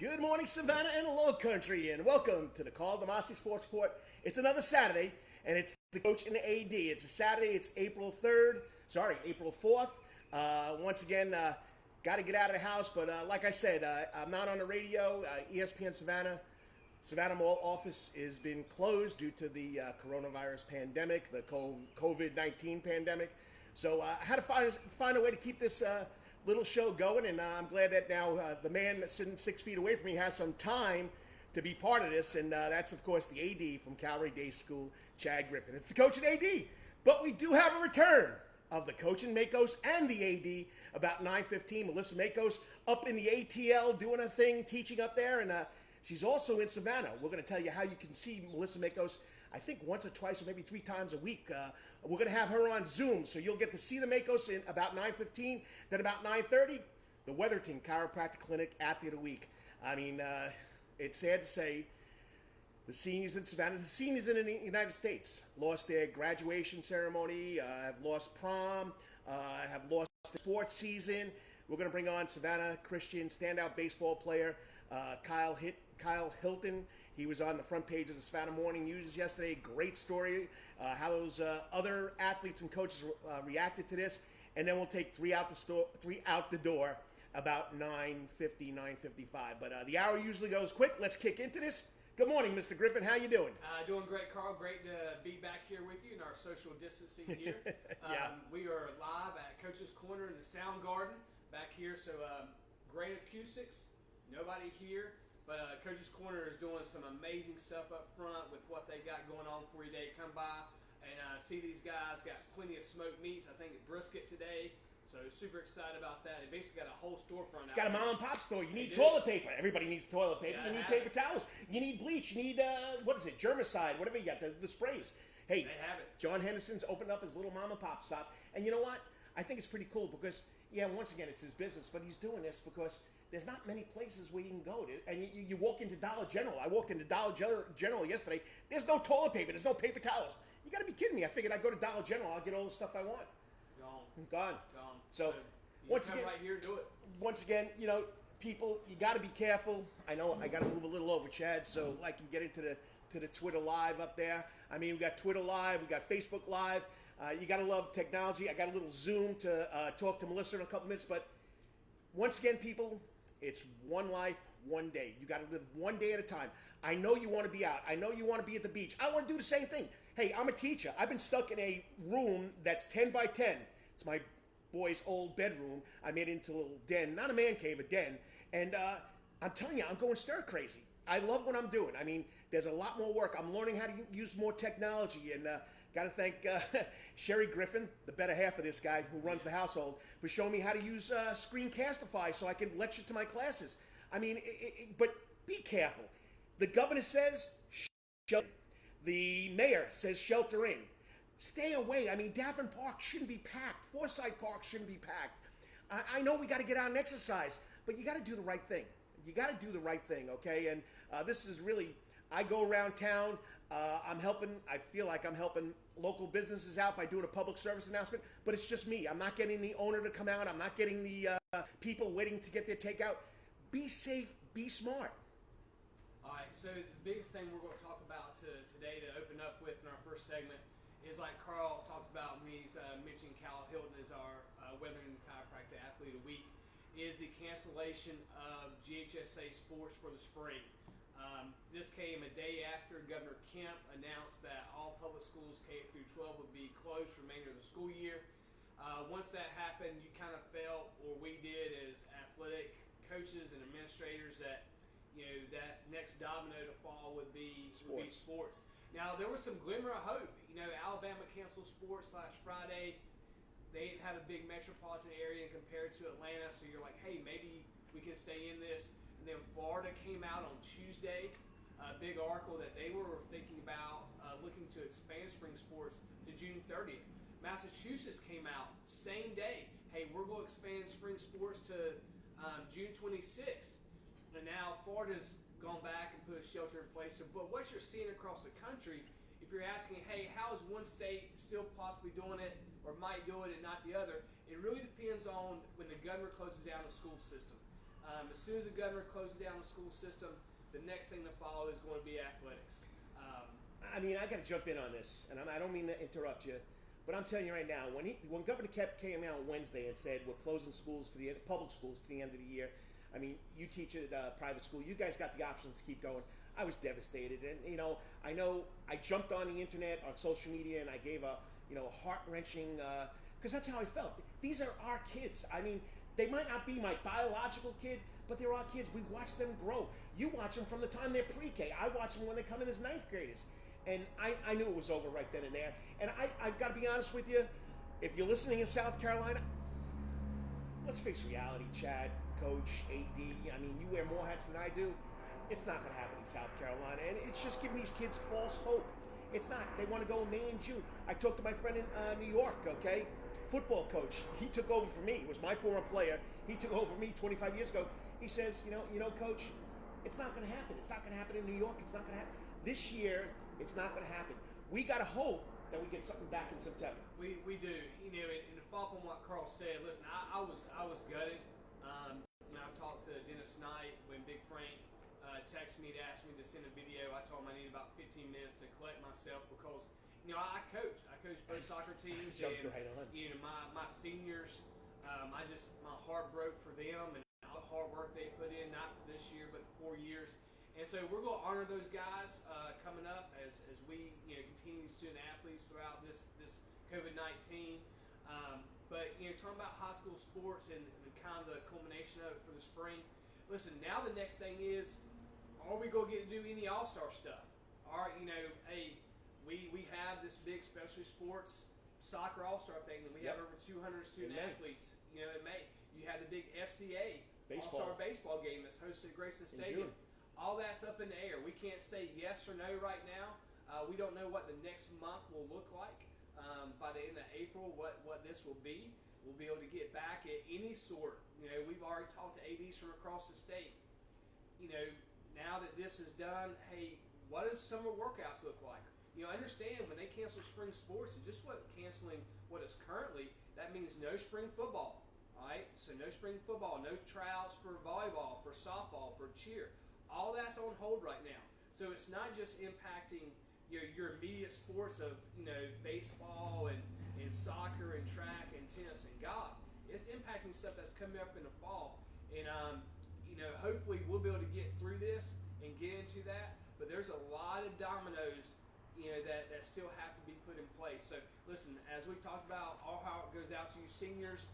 Good morning, Savannah and the Low Country, and welcome to the Karl DeMasi Sports Report. It's another Saturday, and it's the coach and the AD. It's a Saturday. It's April 4th. Once again, got to get out of the house, but like I said, I'm not on the radio. ESPN Savannah Mall office has been closed due to the coronavirus pandemic, the COVID-19 pandemic. So I had to find a way to keep this little show going, and I'm glad that now the man that's sitting 6 feet away from me has some time to be part of this, and that's, of course, the AD from Calvary Day School, Chad Griffin. It's the coach and AD, but we do have a return of the coach and MAIKOS and the AD about 9:15. Melissa MAIKOS up in the ATL doing her thing, teaching up there, and she's also in Savannah. We're going to tell you how you can see Melissa MAIKOS, I think once or twice or maybe 3 times a week. We're going to have her on Zoom, so you'll get to see the MAIKOS in about 9:15. Then about 9:30, the WETHERINGTON Chiropractic Clinic Athlete of the Week. I mean, it's sad to say the seniors in Savannah, the seniors in the United States, lost their graduation ceremony, have lost prom, have lost the sports season. We're going to bring on Savannah Christian standout baseball player Karl HILTON. He was on the front page of the Savannah Morning News yesterday. Great story, how those other athletes and coaches reacted to this. And then we'll take three out the door about 9:50, 9:55. But the hour usually goes quick. Let's kick into this. Good morning, Mr. Griffin. How you doing? Doing great, Carl. Great to be back here with you in our social distancing here. Yeah. We are live at Coach's Corner in the Sound Garden back here. So great acoustics. Nobody here. But Coach's Corner is doing some amazing stuff up front with what they got going on for you today. Come by and see these guys. Got plenty of smoked meats. I think brisket today. So super excited about that. They basically got a whole storefront. It's got a mom and pop store. You need toilet paper. Everybody needs toilet paper. Yeah, you need paper towels. You need bleach. You need, what is it, germicide, whatever you got, the sprays. Hey, they have it. John Henderson's opened up his little mom and pop shop. And you know what? I think it's pretty cool because, yeah, once again, it's his business, but he's doing this because there's not many places where you can go to. And you walk into Dollar General. I walked into Dollar General yesterday. There's no toilet paper. There's no paper towels. You got to be kidding me. I figured I'd go to Dollar General. I'll get all the stuff I want. Gone. So once again, right here, do it. Once again, you know, people, you got to be careful. I know I got to move a little over, Chad, so I can get into the Twitter Live up there. I mean, we got Twitter Live, we got Facebook Live. You got to love technology. I got a little Zoom to talk to Melissa in a couple minutes. But once again, people, it's one life, one day. You got to live one day at a time. I know you want to be out. I know you want to be at the beach. I want to do the same thing. Hey, I'm a teacher. I've been stuck in a room that's 10 by 10. It's my boy's old bedroom. I made it into a little den, not a man cave, a den. And I'm telling you, I'm going stir crazy. I love what I'm doing. I mean, there's a lot more work. I'm learning how to use more technology. And got to thank Sherry Griffin, the better half of this guy who runs the household, for showing me how to use Screencastify so I can lecture to my classes. I mean, but be careful. The governor says shelter. The mayor says shelter in. Stay away. I mean, Daven Park shouldn't be packed. Forsyth Park shouldn't be packed. I know we got to get out and exercise, but you got to do the right thing. You got to do the right thing, okay? And this is really, I go around town. I'm helping. I feel like I'm helping local businesses out by doing a public service announcement, but it's just me. I'm not getting the owner to come out. I'm not getting the people waiting to get their takeout. Be safe. Be smart. All right, so the biggest thing we're going to talk about today to open up with in our first segment is, like Carl talked about when he's mentioning Karl HILTON as our WETHERINGTON Chiropractic Athlete of the Week, is the cancellation of GHSA sports for the spring. This came a day after Governor Kemp announced that all public schools K through 12 would be closed for the remainder of the school year. Once that happened, you kind of felt, or we did as athletic coaches and administrators, that that next domino to fall would be sports. Now, there was some glimmer of hope. Alabama canceled sports last Friday. They didn't have a big metropolitan area compared to Atlanta, so you're like, hey, maybe we can stay in this. And then Florida came out on Tuesday, a big article that they were thinking about looking to expand spring sports to June 30th. Massachusetts came out same day. Hey, we're going to expand spring sports to June 26th. And now Florida's gone back and put a shelter in place. So, but what you're seeing across the country, if you're asking, hey, how is one state still possibly doing it or might do it and not the other, it really depends on when the governor closes down the school system. As soon as the governor closes down the school system, the next thing to follow is going to be athletics. I mean, I got to jump in on this, and I don't mean to interrupt you, but I'm telling you right now, when Governor Kemp came out Wednesday and said we're closing schools for the public schools to the end of the year, I mean, you teach at a private school, you guys got the options to keep going. I was devastated, and I know I jumped on the internet, on social media, and I gave a heart-wrenching, because that's how I felt. These are our kids. I mean, they might not be my biological kid, but they're our kids. We watch them grow. You watch them from the time they're pre-K. I watch them when they come in as ninth graders. And I knew it was over right then and there. And I've got to be honest with you, if you're listening in South Carolina, let's face reality, Chad, Coach, AD, I mean, you wear more hats than I do. It's not going to happen in South Carolina. And it's just giving these kids false hope. It's not. They want to go in May and June. I talked to my friend in New York, okay? Football coach. He took over for me. It was my former player. He took over for me 25 years ago. He says, Coach, it's not going to happen. It's not going to happen in New York. It's not going to happen. This year, it's not going to happen. We got to hope that we get something back in September. We do. And to follow up on what Carl said, listen, I was gutted. When I talked to Dennis Knight, when Big Frank texted me to ask me to send a video, I told him I needed about 15 minutes to collect myself because, I coach. I coach both soccer teams. Jumped and, right on. My seniors, my heart broke for them and all the hard work they put in, not for this year, but 4 years. And so we're going to honor those guys coming up as we continue student athletes throughout this COVID-19. But talking about high school sports and kind of the culmination of it for the spring. Listen, now the next thing is, are we going to get to do any all-star stuff? Hey, we have this big specialty sports soccer all-star thing, and we have over 200 student athletes. In May, you have the big FCA all-star baseball game that's hosted at Grayson Stadium. All that's up in the air. We can't say yes or no right now. We don't know what the next month will look like. By the end of April, what this will be. We'll be able to get back at any sort. We've already talked to ADs from across the state. Now that this is done, hey, what does summer workouts look like? Understand when they cancel spring sports, it's just canceling what is currently. That means no spring football. All right, so no spring football, no tryouts for volleyball, for softball, for cheer. All that's on hold right now. So it's not just impacting your immediate sports of baseball and soccer and track and tennis and golf. It's impacting stuff that's coming up in the fall. And hopefully we'll be able to get through this and get into that. But there's a lot of dominoes that still have to be put in place. So listen, as we talked about, all how it goes out to you seniors,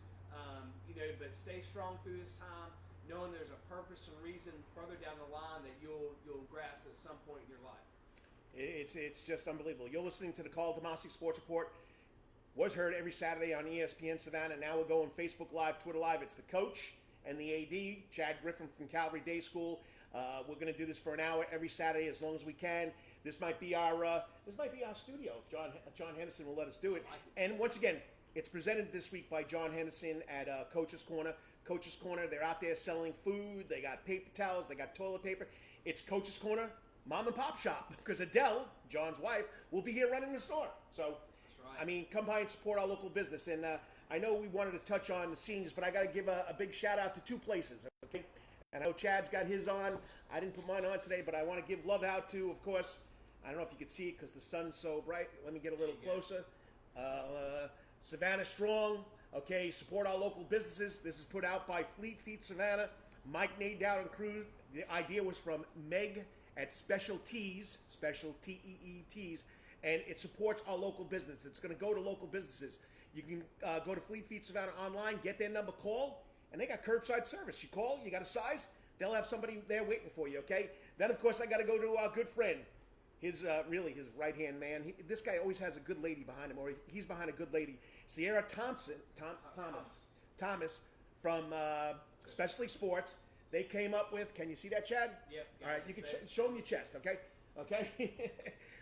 but stay strong through this time, knowing there's a purpose and reason further down the line that you'll grasp at some point in your life. It's just unbelievable. You're listening to the Karl DeMasi Sports Report. Was heard every Saturday on ESPN Savannah. Now we're going Facebook Live, Twitter Live. It's the coach and the AD, Chad Griffin from Calvary Day School. We're going to do this for an hour every Saturday as long as we can. This might be our studio if John Henderson will let us do it. And once again, it's presented this week by John Henderson at Coach's Corner. Coach's Corner, they're out there selling food. They got paper towels. They got toilet paper. It's Coach's Corner, mom and pop shop, because Adele, John's wife, will be here running the store. So, that's right. I mean, come by and support our local business. And I know we wanted to touch on the seniors, but I got to give a big shout out to two places. Okay, and I know Chad's got his on. I didn't put mine on today, but I want to give love out to, of course, I don't know if you can see it because the sun's so bright. Let me get a little closer. Savannah Strong. Okay, support our local businesses. This is put out by Fleet Feet Savannah, Mike Nadeau and crew. The idea was from Meg at Special Tees, Special T-E-E-T's, and it supports our local business. It's going to go to local businesses. You can go to Fleet Feet Savannah online, get their number, call, and they got curbside service. You call, you got a size, they'll have somebody there waiting for you, okay? Then, of course, I got to go to our good friend, his right-hand man. This guy always has a good lady behind him, or he's behind a good lady. Sierra Thomas from Specialty Sports. They came up with, can you see that, Chad? Yep. All right, you can show them your chest, okay? Okay?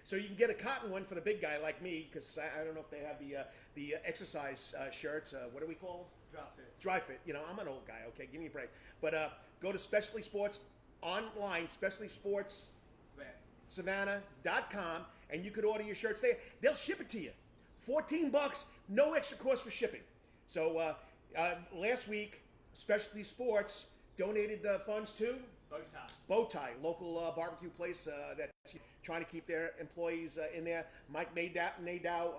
So you can get a cotton one for the big guy like me, because I don't know if they have the exercise shirts. What do we call them? Dry fit. I'm an old guy, okay? Give me a break. But go to Specialty Sports online, Specialty Sports Savannah.com, and you could order your shirts there. They'll ship it to you. $14, no extra cost for shipping. So last week, Specialty Sports donated funds to Bowtie. Local barbecue place that's trying to keep their employees in there. Mike Nadeau,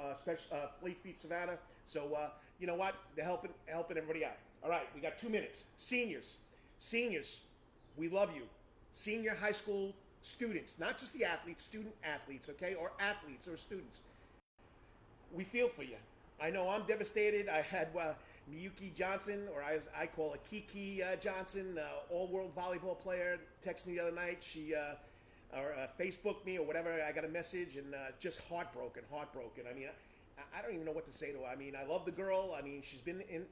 Fleet Feet Savannah. So you know what? They're helping everybody out. All right, we got 2 minutes. Seniors, we love you. Senior high school students, not just the athletes, student athletes, okay, or athletes or students. We feel for you. I know I'm devastated. I had Miyuki Johnson, or as I call it, Kiki Johnson, all-world volleyball player, text me the other night. She Facebooked me or whatever. I got a message and just heartbroken. I mean, I don't even know what to say to her. I mean, I love the girl. I mean, she's been in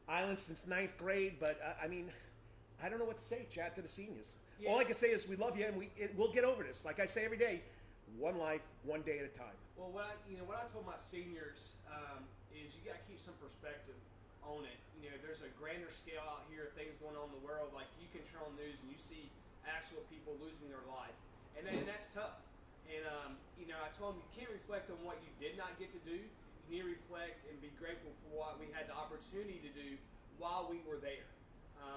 Island since 9th grade, but I mean, I don't know what to say, Chad, to the seniors. Yeah. All I can say is we love you, and we'll get over this. Like I say every day, one life, one day at a time. Well, what I told my seniors is you got to keep some perspective on it. You know, there's a grander scale out here, things going on in the world. Like, you can turn on the news and you see actual people losing their life, and that's tough. And you know, I told them you can't reflect on what you did not get to do. You need to reflect and be grateful for what we had the opportunity to do while we were there.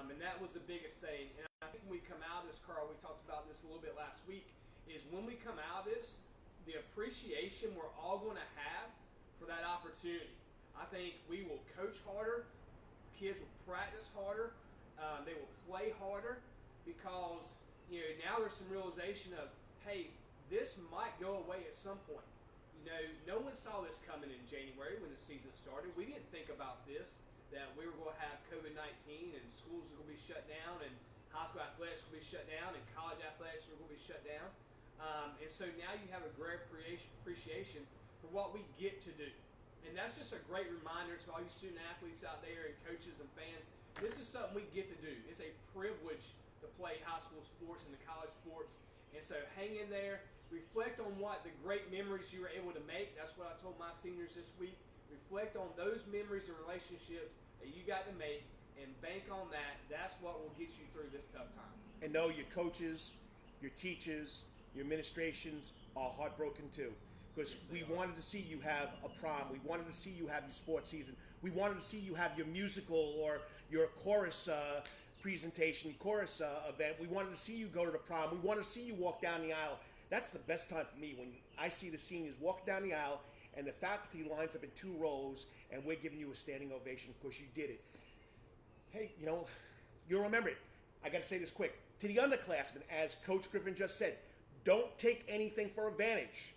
And that was the biggest thing. And I think when we come out of this, Carl, we talked about this a little bit last week, is when we come out of this, the appreciation we're all going to have for that opportunity. I think we will coach harder, kids will practice harder, they will play harder, because now there's some realization of, hey, this might go away at some point. No one saw this coming in January when the season started. We didn't think about this, that we were going to have COVID-19 and schools were going to be shut down and high school athletics will be shut down and college athletics were going to be shut down. And so now you have a great appreciation for what we get to do. And that's just a great reminder to all you student athletes out there and coaches and fans. This is something we get to do. It's a privilege to play high school sports and the college sports. And so hang in there. Reflect on what the great memories you were able to make. That's what I told my seniors this week. Reflect on those memories and relationships that you got to make and bank on that. That's what will get you through this tough time. And know your coaches, your teachers, your administrations are heartbroken too. Because we wanted to see you have a prom. We wanted to see you have your sports season. We wanted to see you have your musical or your chorus presentation, chorus event. We wanted to see you go to the prom. We wanted to see you walk down the aisle. That's the best time for me, when I see the seniors walk down the aisle and the faculty lines up in 2 rows and we're giving you a standing ovation because you did it. Hey, you'll remember it. I got to say this quick. To the underclassmen, as Coach Griffin just said, don't take anything for advantage.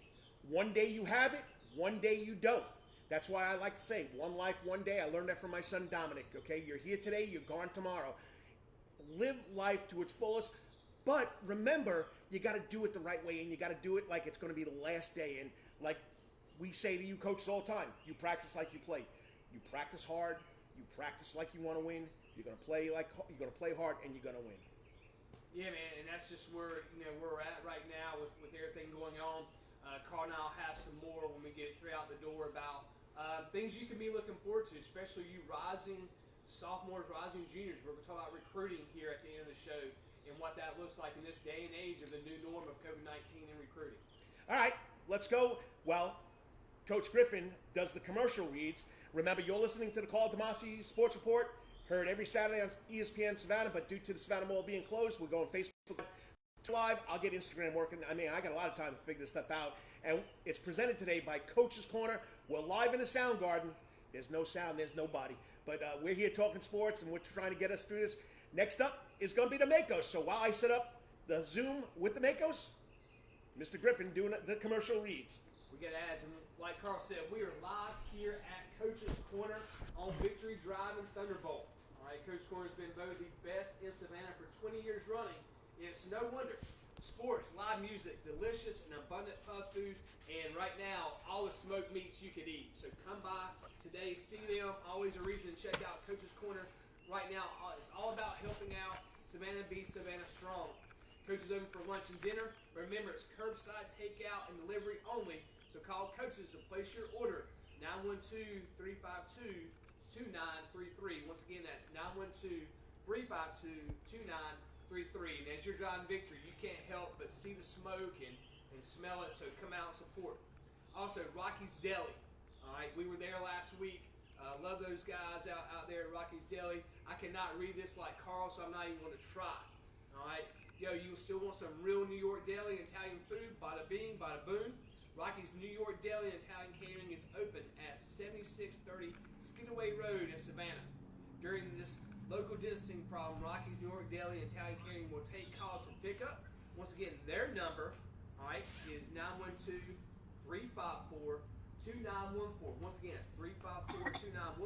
One day you have it, one day you don't. That's why I like to say, one life, one day. I learned that from my son Dominic, okay? You're here today, you're gone tomorrow. Live life to its fullest, but remember, you got to do it the right way, and you got to do it like it's going to be the last day. And like we say to you coaches all the time, you practice like you play. You practice hard, you practice like you want to win. You're going to play hard, and you're going to win. Yeah, man, and that's just where we're at right now with everything going on. Carl and I'll have some more when we get out the door about things you can be looking forward to, especially you rising sophomores, rising juniors. We're going to talk about recruiting here at the end of the show and what that looks like in this day and age of the new norm of COVID-19 and recruiting. All right, let's go. Well, Coach Griffin does the commercial reads. Remember, you're listening to the Karl DeMasi Sports Report, heard every Saturday on ESPN Savannah, but due to the Savannah Mall being closed, we're going Facebook Live. I'll get Instagram working. I mean, I got a lot of time to figure this stuff out. And it's presented today by Coach's Corner. We're live in the Sound Garden. There's no sound, there's nobody. But we're here talking sports, and we're trying to get us through this. Next up is going to be the MAIKOS. So while I set up the Zoom with the MAIKOS, Mr. Griffin doing the commercial reads. We got ads, and like Carl said, we are live here at Coach's Corner on Victory Drive and Thunderbolt. All right, Coach's Corner has been voted the best in Savannah for 20 years running. And it's no wonder. Sports, live music, delicious and abundant pub food, and right now, all the smoked meats you could eat. So come by today, see them. Always a reason to check out Coach's Corner. Right now, it's all about helping out Savannah be Savannah strong. Coach is open for lunch and dinner. Remember, it's curbside takeout and delivery only. So call Coaches to place your order. 912-352-2933. Once again, that's 912-352-2933. And as you're driving Victory, you can't help but see the smoke and smell it, so come out and support. Also, Rocky's Deli. All right, we were there last week. Love those guys out there at Rocky's Deli. I cannot read this like Carl, so I'm not even going to try. All right? Yo, you still want some real New York deli and Italian food? Bada bing, bada boom. Rocky's New York Deli and Italian Catering is open at 7630 Skinaway Road in Savannah. During this local distancing problem, Rocky's New York Deli and Italian Catering will take calls for pickup. Once again, their number, all right, is 912-354-2914. Once again, it's 354-2914.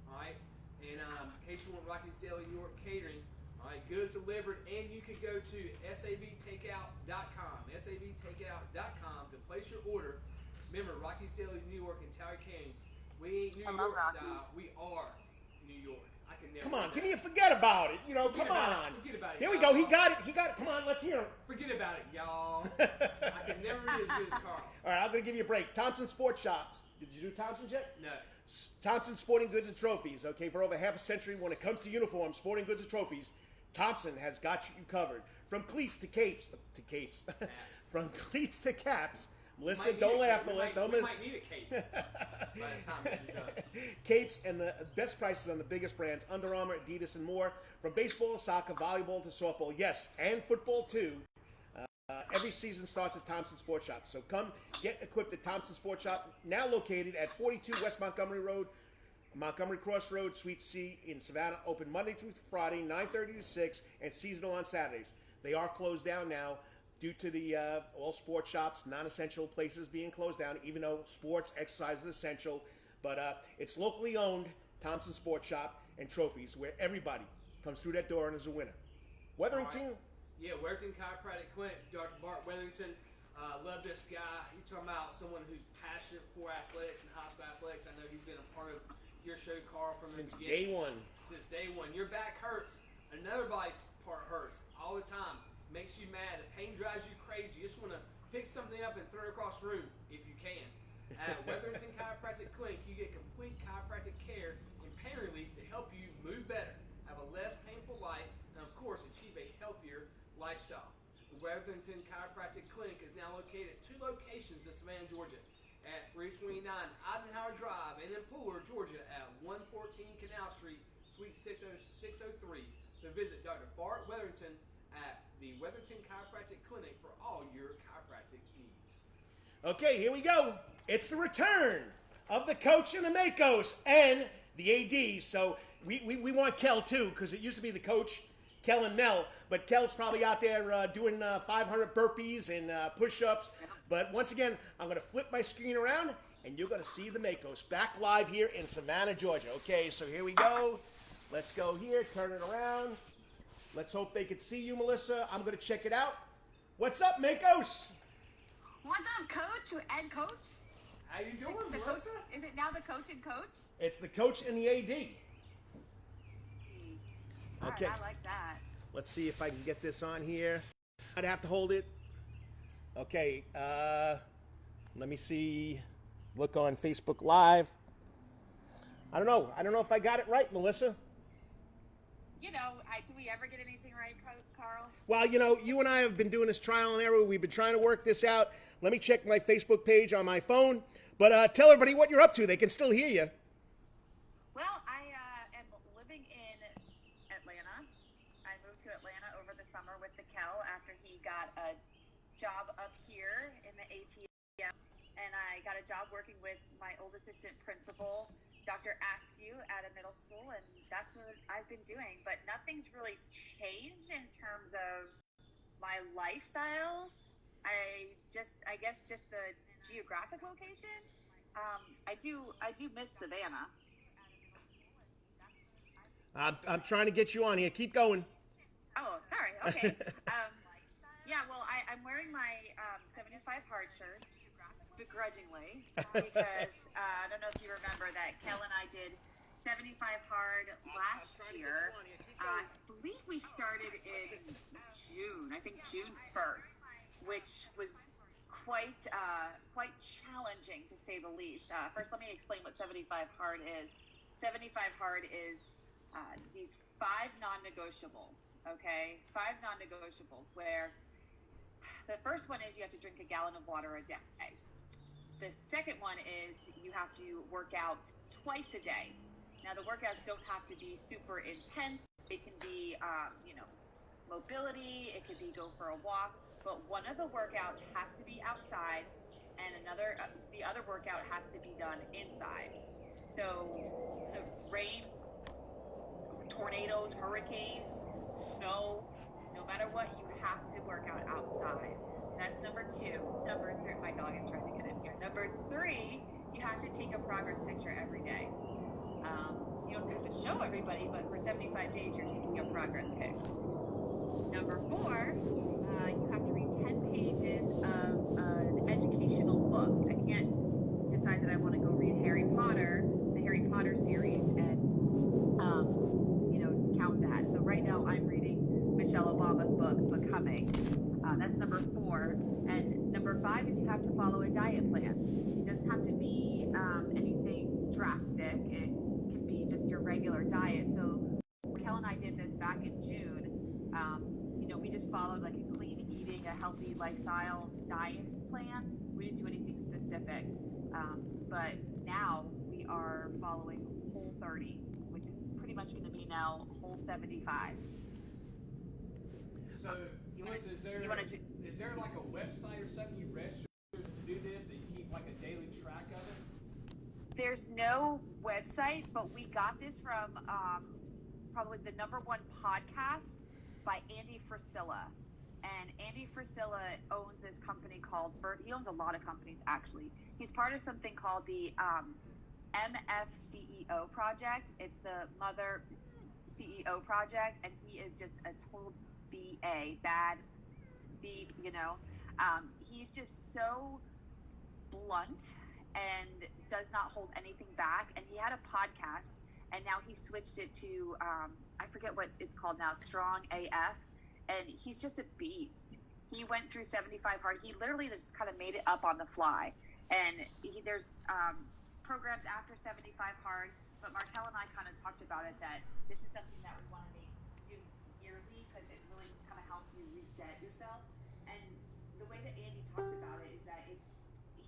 All right, and in case you want Rocky's Deli New York Catering, all right, goods delivered, and you can go to savtakeout.com, savtakeout.com to place your order. Remember, Rocky's Deli New York and Italian Catering. We ain't New York style. We are New York. I can never. Come on, can you forget about it? You know, come on. Forget about it. Here we go. He got it. He got it. Come on, let's hear him. Forget about it, y'all. I can never be as good as Carl. All right, I'm going to give you a break. Thompson Sports Shops. Did you do Thompson's yet? No. Thompson Sporting Goods and Trophies. Okay, for over half a century, when it comes to uniforms, sporting goods and trophies, Thompson has got you covered. From cleats to capes, from cleats to caps. Melissa, don't laugh, Melissa. We might need a cape by the time this is done. Capes and the best prices on the biggest brands, Under Armour, Adidas, and more. From baseball to soccer, volleyball to softball, yes, and football too. Every season starts at Thompson Sports Shop. So come get equipped at Thompson Sports Shop, now located at 42 West Montgomery Road, Montgomery Cross Road, Suite C in Savannah. Open Monday through Friday, 9:30 to 6, and seasonal on Saturdays. They are closed down now due to the all sports shops, non-essential places being closed down, even though sports, exercise is essential. But it's locally owned, Thompson Sports Shop and Trophies, where everybody comes through that door and is a winner. Wetherington. Yeah, Wetherington Chiropractic Clinic, Dr. Bart Wetherington. Love this guy. You're talking about someone who's passionate for athletics and hospital athletics. I know he's been a part of your show, Carl, from the beginning. Since day one. Your back hurts. Another body part hurts all the time. Makes you mad. The pain drives you crazy. You just want to pick something up and throw it across the room if you can. At Wetherington Chiropractic Clinic, you get complete chiropractic care and pain relief to help you move better, have a less painful life, and of course, achieve a healthier lifestyle. The Wetherington Chiropractic Clinic is now located at 2 locations in Savannah, Georgia, at 329 Eisenhower Drive, and in Pooler, Georgia, at 114 Canal Street, Suite 603. So visit Dr. Bart Wetherington at the Wetherington Chiropractic Clinic for all your chiropractic needs. Okay, here we go. It's the return of the coach and the MAIKOS and the AD. So we want Kel too, because it used to be the coach, Kel and Mel, but Kel's probably out there doing 500 burpees and push-ups. But once again, I'm going to flip my screen around, and you're going to see the MAIKOS back live here in Savannah, Georgia. Okay, so here we go. Let's go here, turn it around. Let's hope they can see you, Melissa. I'm going to check it out. What's up, MAIKOS? What's up, coach and coach? How you doing, Melissa? Melissa? Is it now the coach and coach? It's the coach and the AD. All Okay. right, I like that. Let's see if I can get this on here. I'd have to hold it. Okay, let me see. Look on Facebook Live. I don't know if I got it right, Melissa. You know, do we ever get anything right, Carl? Well, you know, you and I have been doing this trial and error. We've been trying to work this out. Let me check my Facebook page on my phone. But tell everybody what you're up to. They can still hear you. Well, I am living in Atlanta. I moved to Atlanta over the summer with the Cal after he got a job up here in the ATM. And I got a job working with my old assistant principal, Dr. Askew, at a middle school, and that's what I've been doing. But nothing's really changed in terms of my lifestyle. I guess just the geographic location. I do miss Savannah. I'm trying to get you on here. Keep going. Oh, sorry. Okay. Yeah. Well, I'm wearing my 75 hard shirt begrudgingly because I don't know if you remember that Kel and I did 75 hard last year. I believe we started in June. I think June 1st, which was quite challenging to say the least. First, let me explain what 75 hard is. 75 hard is these 5 non-negotiables. Okay, 5 non-negotiables. Where the first one is you have to drink a gallon of water a day. The second one is you have to work out twice a day. Now, the workouts don't have to be super intense. It can be, mobility. It could be go for a walk. But one of the workouts has to be outside, and the other workout has to be done inside. So, the rain, tornadoes, hurricanes, snow, no matter what, you have to work out outside. That's number 2. Number 3, my dog is trying to get in here. Number 3, you have to take a progress picture every day. You don't have to show everybody, but for 75 days, you're taking a progress pic. Number 4, you have to read 10 pages of an educational book. I can't decide that I want to go read Harry Potter, the Harry Potter series, and count that. So right now, I'm reading Michelle Obama's book, Becoming. That's number 4. And number 5 is you have to follow a diet plan. It doesn't have to be anything drastic. It can be just your regular diet. So Raquel and I did this back in June. We just followed like a clean eating, a healthy lifestyle diet plan. We didn't do anything specific. But now we are following Whole 30, which is pretty much going to be now Whole 75. So, is there like a website or something you register to do this, and you keep like a daily track of it? There's no website, but we got this from probably the number 1 podcast by Andy Frisella. And Andy Frisella owns this company called, he owns a lot of companies actually. He's part of something called the MFCEO project. It's the Mother CEO project, and he is just a total BA, bad beep, he's just so blunt and does not hold anything back. And he had a podcast, and now he switched it to, I forget what it's called now, Strong AF, and he's just a beast. He went through 75 hard. He literally just kind of made it up on the fly. And there's programs after 75 hard, but Markel and I kind of talked about it, that this is something that we want to do yearly, because it really kind of helps you reset yourself. And the way that Andy talked about it is that he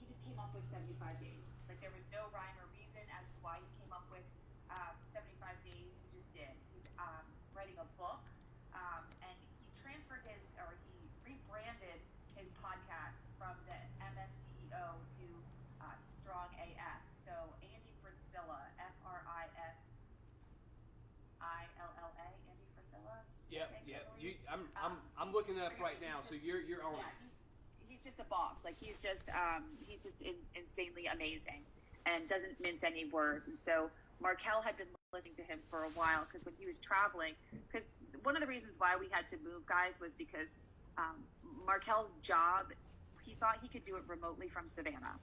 just came up with 75 days. Like, there was no rhyme or reason as to why he came up with 75 days. He just did. He's writing a book, and he rebranded his podcast from the MFCEO to Strong AF. So Andy Frisella, F-R-I-S-I-L-L-A, Andy Frisella. Yep. I'm looking it up right now. So you're on. Yeah, he's just a boss. Like, he's just insanely amazing, and doesn't mince any words. And so Markel had been listening to him for a while, because when he was traveling, because one of the reasons why we had to move, guys, was because Markel's job, he thought he could do it remotely from Savannah.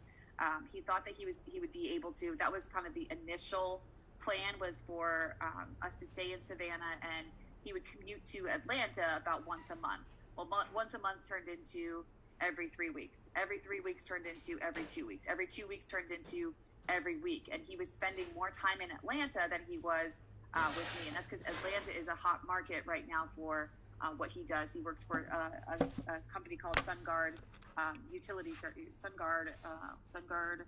He thought that he would be able to. That was kind of the initial plan, was for us to stay in Savannah, and he would commute to Atlanta about once a month. Well, once a month turned into every 3 weeks. Every 3 weeks turned into every 2 weeks. Every 2 weeks turned into every week. And he was spending more time in Atlanta than he was with me. And that's because Atlanta is a hot market right now for what he does. He works for a company called SunGard SunGard,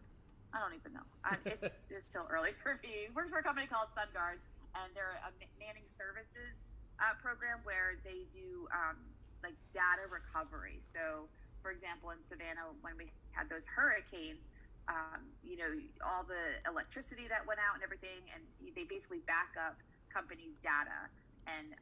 I don't even know. It's still early for me. He works for a company called SunGard, and they're a manning services program where they do like data recovery. So, for example, in Savannah, when we had those hurricanes, all the electricity that went out and everything, and they basically back up companies' data. And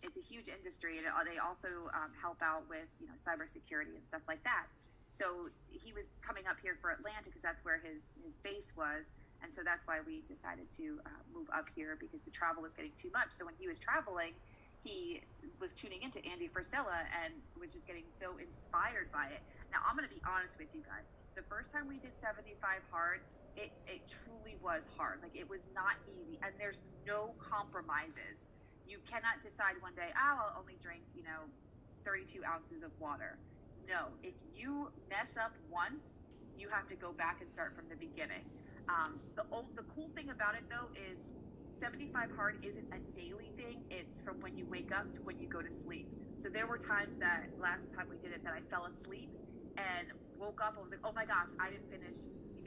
it's a huge industry, and they also help out with, cybersecurity and stuff like that. So he was coming up here for Atlanta because that's where his base was. And so that's why we decided to move up here, because the travel was getting too much. So when he was traveling, he was tuning into Andy Frisella and was just getting so inspired by it. Now, I'm going to be honest with you guys. The first time we did 75 hard, it truly was hard. Like, it was not easy, and there's no compromises. You cannot decide one day, I'll only drink, 32 ounces of water. No, if you mess up once, you have to go back and start from the beginning. The cool thing about it, though, is 75 hard isn't a daily thing. It's from when you wake up to when you go to sleep. So there were times that last time we did it that I fell asleep, and woke up, I was like, oh my gosh, I didn't finish,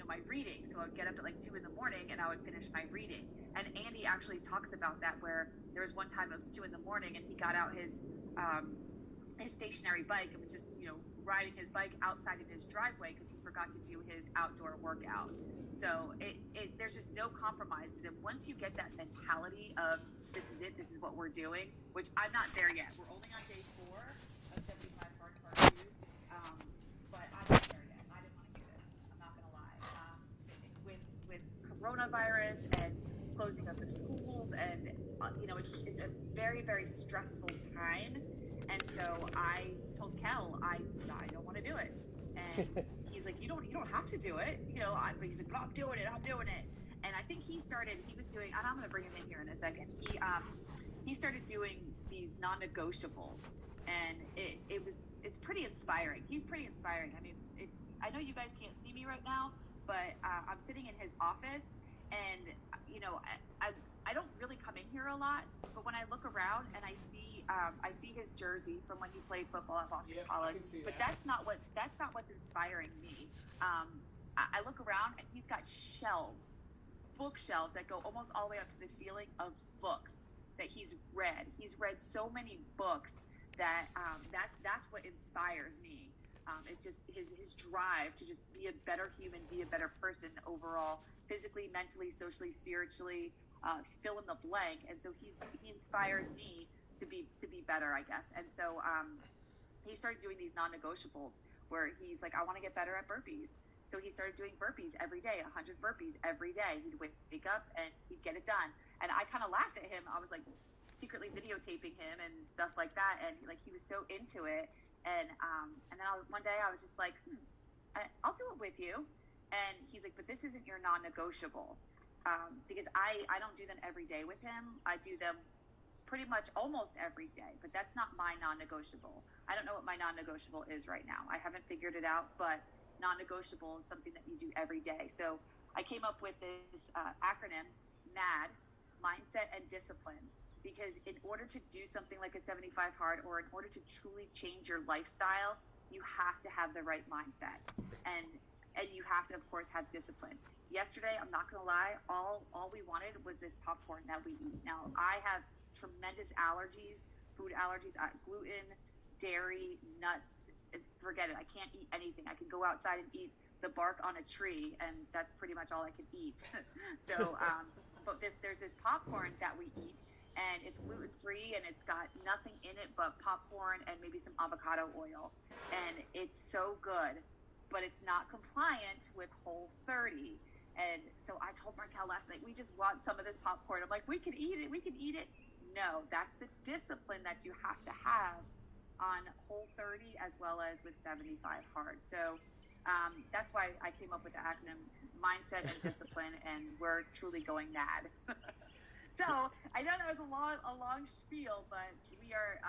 my reading. So I would get up at like 2 a.m. and I would finish my reading. And Andy actually talks about that, where there was one time it was 2 a.m. and he got out his stationary bike and was just, riding his bike outside in his driveway because he forgot to do his outdoor workout. So there's just no compromise. And once you get that mentality of this is it, this is what we're doing, which I'm not there yet. We're only on day 4 of 75 hard part 2. But I'm not there yet. I didn't want to do this. I'm not going to lie. With coronavirus and closing of the schools, and it's a very, very stressful time. And so I told Kel, I don't want to do it. And he's like, you don't have to do it. He's like, but I'm doing it. And I think he was doing, and I'm going to bring him in here in a second. He started doing these non-negotiables, and it's pretty inspiring. He's pretty inspiring. I mean, I know you guys can't see me right now, but I'm sitting in his office, and I don't really come in here a lot, but when I look around and I see his jersey from when he played football at Boston College, but that's not what's inspiring me. I look around and he's got bookshelves that go almost all the way up to the ceiling of books that he's read. He's read so many books that that's what inspires me. It's just his drive to just be a better human, be a better person overall, physically, mentally, socially, spiritually, fill in the blank. And so he inspires me to be better, I guess. And so he started doing these non-negotiables where he's like, I want to get better at burpees. So he started doing burpees every day, 100 burpees every day. He'd wake up and he'd get it done. And I kind of laughed at him. I was like secretly videotaping him and stuff like that. And he was so into it. And then one day I was just like, I'll do it with you. And he's like, but this isn't your non-negotiable. Because I don't do them every day with him. I do them pretty much almost every day, but that's not my non-negotiable. I don't know what my non-negotiable is right now. I haven't figured it out, but non-negotiable is something that you do every day. So I came up with this acronym, MAD, Mindset and Discipline, because in order to do something like a 75 hard, or in order to truly change your lifestyle, you have to have the right mindset. And you have to, of course, have discipline. Yesterday, I'm not going to lie, all we wanted was this popcorn that we eat. Now, I have tremendous allergies, food allergies, gluten, dairy, nuts, forget it. I can't eat anything. I can go outside and eat the bark on a tree, and that's pretty much all I can eat. So, but there's this popcorn that we eat, and it's gluten-free, and it's got nothing in it but popcorn and maybe some avocado oil. And it's so good, but it's not compliant with Whole30. And so I told Markel last night, we just want some of this popcorn. I'm like, we can eat it. No, that's the discipline that you have to have on Whole30 as well as with 75 hard. So that's why I came up with the acronym Mindset and Discipline, and we're truly going mad. So I know that was a long spiel, but we are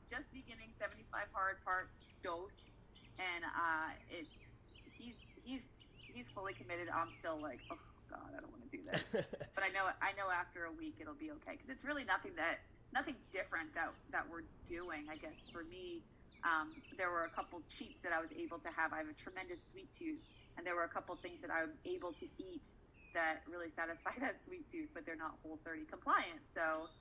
just beginning 75 hard part dose, and he's fully committed. I'm still like, oh God, I don't want to do this. But I know after a week it'll be okay, because it's really nothing different that we're doing. I guess for me, there were a couple cheats that I was able to have. I have a tremendous sweet tooth, and there were a couple things that I was able to eat that really satisfy that sweet tooth, but they're not Whole30 compliant. So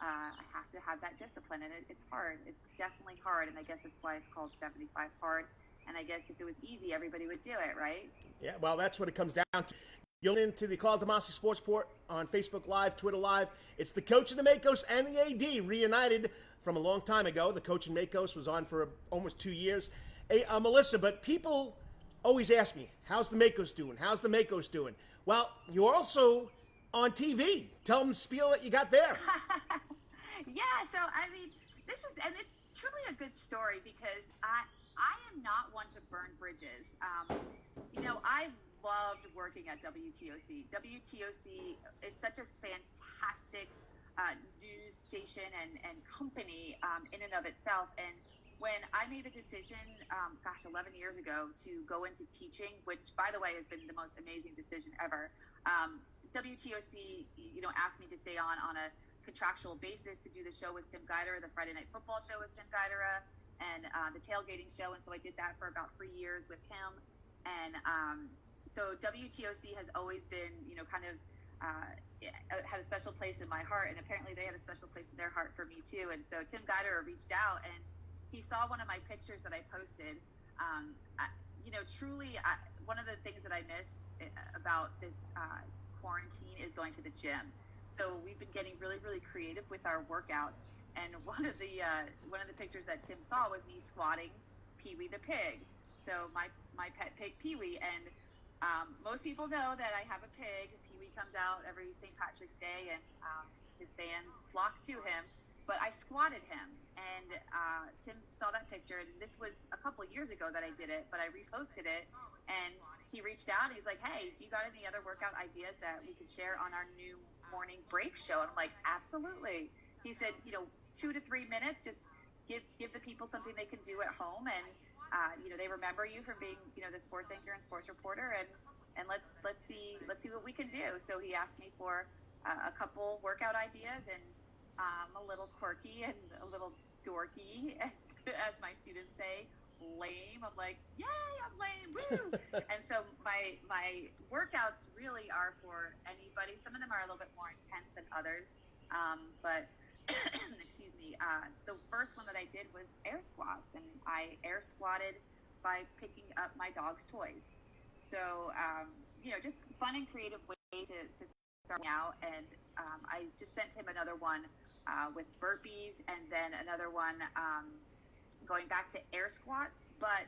I have to have that discipline, and it's hard. It's definitely hard, and I guess that's why it's called 75 hard. And I guess if it was easy, everybody would do it, right? Yeah, well, that's what it comes down to. You'll into the Karl DeMasi Sports Report on Facebook Live, Twitter Live. It's the coach of the MAIKOS and the AD reunited from a long time ago. The coach in MAIKOS was on for almost 2 years. Hey, Melissa, but people always ask me, how's the MAIKOS doing? How's the MAIKOS doing? Well, you're also on TV. Tell them the spiel that you got there. Yeah, so, I mean, it's truly a good story, because I am not one to burn bridges. I loved working at WTOC. WTOC is such a fantastic news station and company in and of itself. And when I made the decision, 11 years ago, to go into teaching, which, by the way, has been the most amazing decision ever, WTOC, asked me to stay on a contractual basis to do the show with Tim Guidera, the Friday Night Football show with Tim Guidera. and the tailgating show, and so I did that for about 3 years with him. And so WTOC has always been, kind of had a special place in my heart, and apparently they had a special place in their heart for me too. And so Tim Guider reached out, and he saw one of my pictures that I posted. Truly, one of the things that I miss about this quarantine is going to the gym. So we've been getting really, really creative with our workouts. And one of the pictures that Tim saw was me squatting Pee-wee the pig. So my pet pig Pee-wee, and most people know that I have a pig. Pee-wee comes out every St. Patrick's Day, and his fans flock to him. But I squatted him, and Tim saw that picture, and this was a couple of years ago that I did it, but I reposted it, and he reached out, and he's like, hey, do you got any other workout ideas that we could share on our new morning break show? And I'm like, absolutely. He said, 2 to 3 minutes, just give the people something they can do at home, and they remember you from being the sports anchor and sports reporter, and let's see what we can do. So he asked me for a couple workout ideas, and a little quirky and a little dorky, as my students say, lame. I'm like, yay, I'm lame, woo! And so my workouts really are for anybody. Some of them are a little bit more intense than others, but excuse me, the first one that I did was air squats, and I air squatted by picking up my dog's toys. So, just fun and creative way to start out. And I just sent him another one with burpees, and then another one going back to air squats, but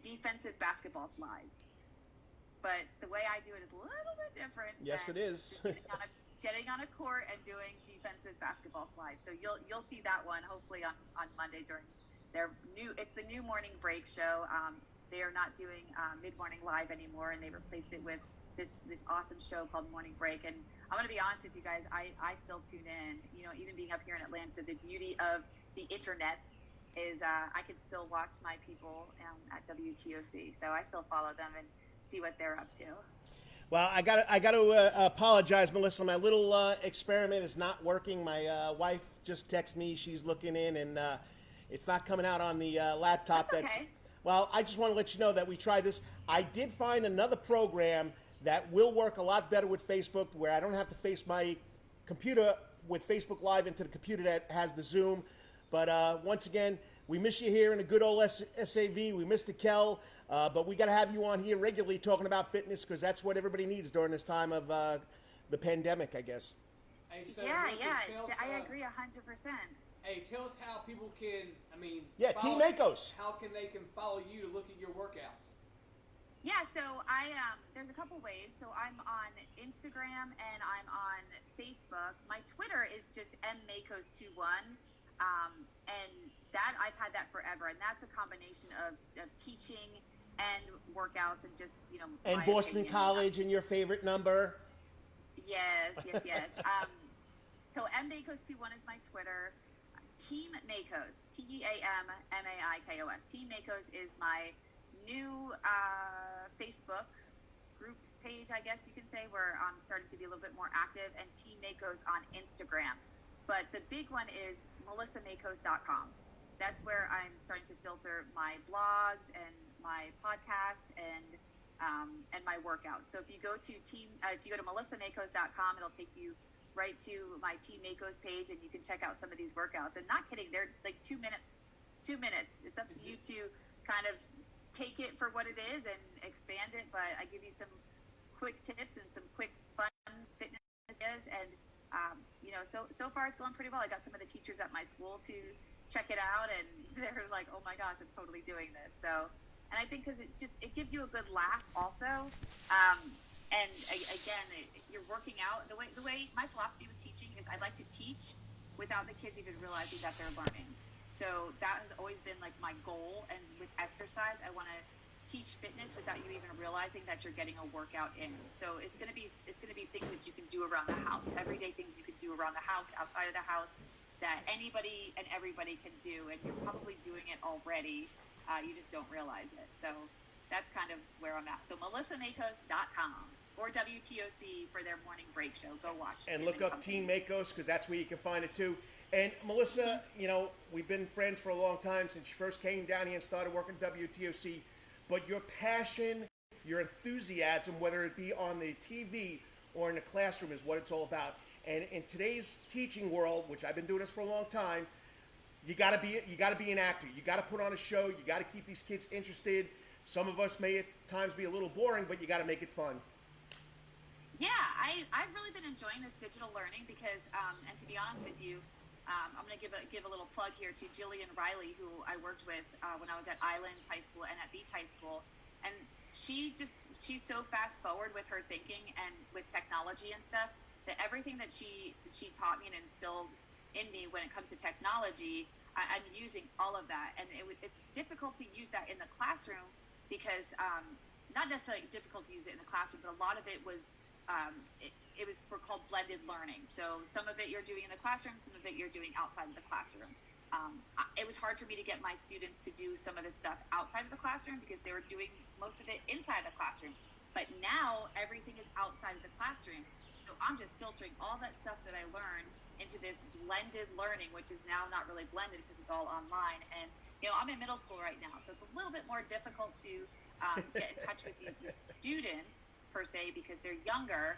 defensive basketball slides. But the way I do it is a little bit different. Yes, it is. Getting on a court and doing defensive basketball slides. So you'll see that one hopefully on Monday during it's the new morning break show. They are not doing mid-morning live anymore, and they replaced it with this awesome show called Morning Break. And I'm going to be honest with you guys, I still tune in. Even being up here in Atlanta, the beauty of the internet is I can still watch my people at WTOC. So I still follow them and see what they're up to. Well, I got to apologize, Melissa. My little experiment is not working. My wife just texted me. She's looking in, and it's not coming out on the laptop. That's okay. Well, I just want to let you know that we tried this. I did find another program that will work a lot better with Facebook, where I don't have to face my computer with Facebook Live into the computer that has the Zoom. But once again, we miss you here in a good old SAV. We miss the Kel. But we got to have you on here regularly talking about fitness, because that's what everybody needs during this time of the pandemic, I guess. Hey, so I agree 100%. Hey, tell us how people can, Team MAIKOS. How can they follow you to look at your workouts? Yeah, so there's a couple ways. So I'm on Instagram and I'm on Facebook. My Twitter is just MAIKOS21. And that I've had that forever, and that's a combination of teaching and workouts and just and Boston College and your favorite number. Yes. So MAIKOS21 is my Twitter. Team MAIKOS, TEAMMAIKOS. Team MAIKOS is my new Facebook group page, I guess you can say, where I'm starting to be a little bit more active, and Team MAIKOS on Instagram. But the big one is melissamaikos.com. That's where I'm starting to filter my blogs and my podcast and my workouts. So if you go to melissamaikos.com, it'll take you right to my Team MAIKOS page, and you can check out some of these workouts. And not kidding, they're like 2 minutes. 2 minutes. It's up to you to kind of take it for what it is and expand it. But I give you some quick tips and some quick fun fitness ideas, and so far it's going pretty well. I got some of the teachers at my school to check it out, and they're like, oh my gosh, I'm totally doing this. So, and I think because it gives you a good laugh also. And again, you're working out. The way my philosophy with teaching is I like to teach without the kids even realizing that they're learning. So that has always been like my goal. And with exercise, I want to teach fitness without you even realizing that you're getting a workout in. So it's gonna be things that you can do around the house, everyday things you can do around the house, outside of the house, that anybody and everybody can do, and you're probably doing it already. You just don't realize it. So that's kind of where I'm at. So melissamaikos.com or WTOC for their morning break show. Go watch it. And look up Team MAIKOS, because that's where you can find it too. And Melissa, you know, we've been friends for a long time since you first came down here and started working at WTOC. But your passion, your enthusiasm, whether it be on the TV or in the classroom, is what it's all about. And in today's teaching world, which I've been doing this for a long time, you gotta be an actor. You gotta put on a show. You gotta keep these kids interested. Some of us may at times be a little boring, but you gotta make it fun. Yeah, I've really been enjoying this digital learning because, and to be honest with you, I'm going to give a little plug here to Jillian Riley, who I worked with when I was at Island High School and at Beach High School, and she's so fast forward with her thinking and with technology and stuff that everything that she taught me and instilled in me when it comes to technology, I'm using all of that, and it's difficult to use that in the classroom because not necessarily difficult to use it in the classroom, but a lot of it was. It was called blended learning. So some of it you're doing in the classroom, some of it you're doing outside of the classroom. It was hard for me to get my students to do some of this stuff outside of the classroom because they were doing most of it inside the classroom. But now everything is outside of the classroom. So I'm just filtering all that stuff that I learned into this blended learning, which is now not really blended because it's all online. And, you know, I'm in middle school right now, so it's a little bit more difficult to get in touch with the students per se because they're younger,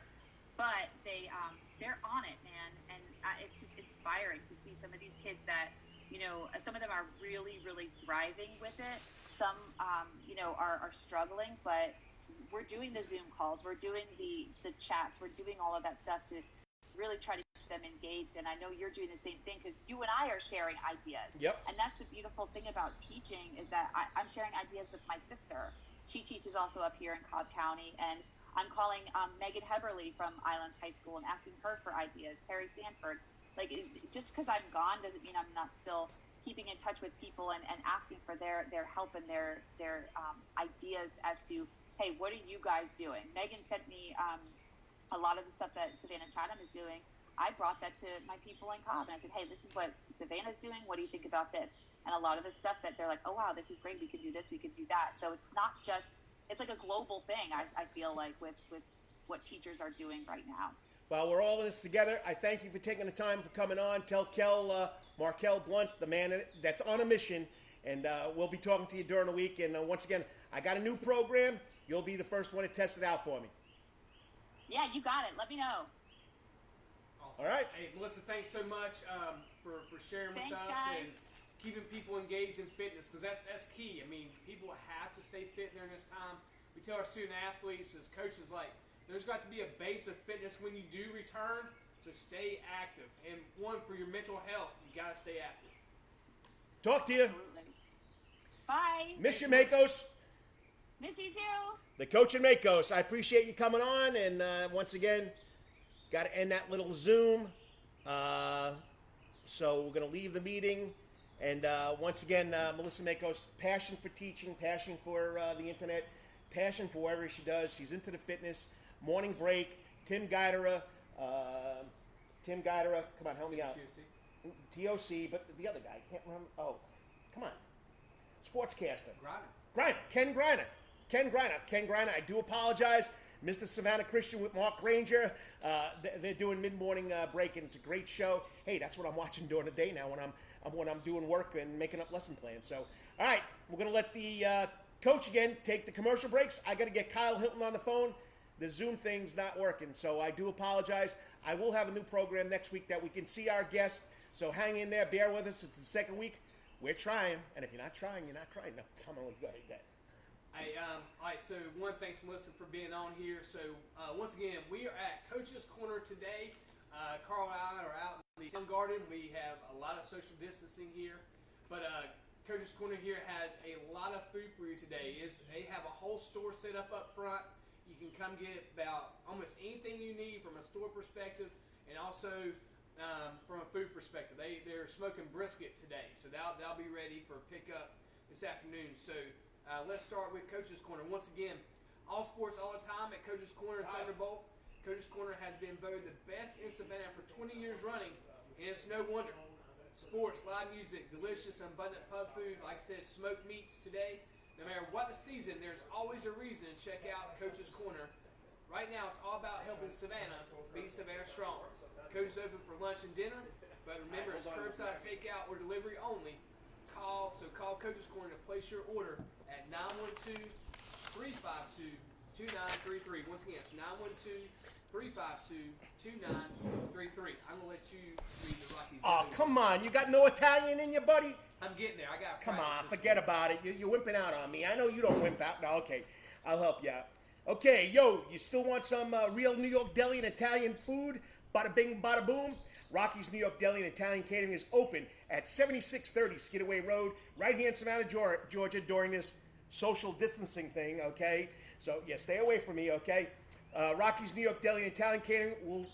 but they're on it, man, and it's just inspiring to see some of these kids that, you know, some of them are really, really thriving with it. Some, you know, are struggling, but we're doing the Zoom calls, we're doing the chats, we're doing all of that stuff to really try to keep them engaged. And I know you're doing the same thing because you and I are sharing ideas. Yep. And that's the beautiful thing about teaching is that I'm sharing ideas with my sister. She teaches also up here in Cobb County, and I'm calling Megan Heberly from Islands High School and asking her for ideas. Terry Sanford. Like, just because I'm gone doesn't mean I'm not still keeping in touch with people and asking for their help and their ideas as to, hey, what are you guys doing? Megan sent me a lot of the stuff that Savannah Chatham is doing. I brought that to my people in Cobb, and I said, hey, this is what Savannah's doing. What do you think about this? And a lot of the stuff that they're like, oh, wow, this is great. We can do this. We can do that. So it's not just – it's like a global thing, I feel like, with what teachers are doing right now. Well, we're all in this together. I thank you for taking the time for coming on. Tell Markel Blunt, the man that's on a mission, and we'll be talking to you during the week. And once again, I got a new program. You'll be the first one to test it out for me. Yeah, you got it. Let me know. Awesome. All right. Hey, Melissa, thanks so much for sharing with us guys. and keeping people engaged in fitness, because that's key. I mean, people have to stay fit during this time. We tell our student athletes as coaches, like, there's got to be a base of fitness when you do return, so stay active. And one, for your mental health, you got to stay active. Talk to you. Absolutely. Bye. Miss you, MAIKOS. Miss you too. The coach in MAIKOS. I appreciate you coming on, and once again, got to end that little Zoom. So we're going to leave the meeting. And once again, Melissa MAIKOS, passion for teaching, passion for the internet, passion for whatever she does. She's into the fitness. Morning Break, Tim Guidera, come on, help me out. TOC, but the other guy, I can't remember. Oh, come on. Sportscaster. Ken Greiner. I do apologize. Mr. Savannah Christian with Mark Granger. They're doing mid-morning break, and it's a great show. Hey, that's what I'm watching during the day now when I'm doing work and making up lesson plans. So, all right, we're going to let the coach again take the commercial breaks. I got to get Kyle Hilton on the phone. The Zoom thing's not working, so I do apologize. I will have a new program next week that we can see our guest. So hang in there, bear with us. It's the second week. We're trying, and if you're not trying, you're not crying. No, I'm only good at that. Hey, all right, so one, thanks, Melissa, for being on here. So, once again, we are at Coach's Corner today. Carl and I are out in the sun garden. We have a lot of social distancing here. But Coach's Corner here has a lot of food for you today. They have a whole store set up front. You can come get about almost anything you need from a store perspective and also from a food perspective. They're smoking brisket today, so that'll be ready for pickup this afternoon. So let's start with Coach's Corner. Once again, all sports all the time at Coach's Corner and Thunderbolt. Coach's Corner has been voted the best in Savannah for 20 years running, and it's no wonder. Sports, live music, delicious and abundant pub food, like I said, smoked meats today. No matter what the season, there's always a reason to check out Coach's Corner. Right now, it's all about helping Savannah be Savannah strong. Coach is open for lunch and dinner. But remember, it's curbside takeout or delivery only. Call Coach's Corner to place your order at 912-352-2933. Once again, it's 912-352-2933. I'm going to let you read the Rockies. Oh, come on. You got no Italian in you, buddy? I'm getting there. I got Come on, forget about it. You're wimping out on me. I know you don't wimp out. No, okay. I'll help you out. Okay, yo, you still want some real New York deli and Italian food? Bada bing, bada boom. Rocky's New York Deli and Italian Catering is open at 7630 Skidaway Road, right here in Savannah, Georgia, during this social distancing thing, okay? So, yeah, stay away from me, okay? Rocky's New York Deli and Italian Catering will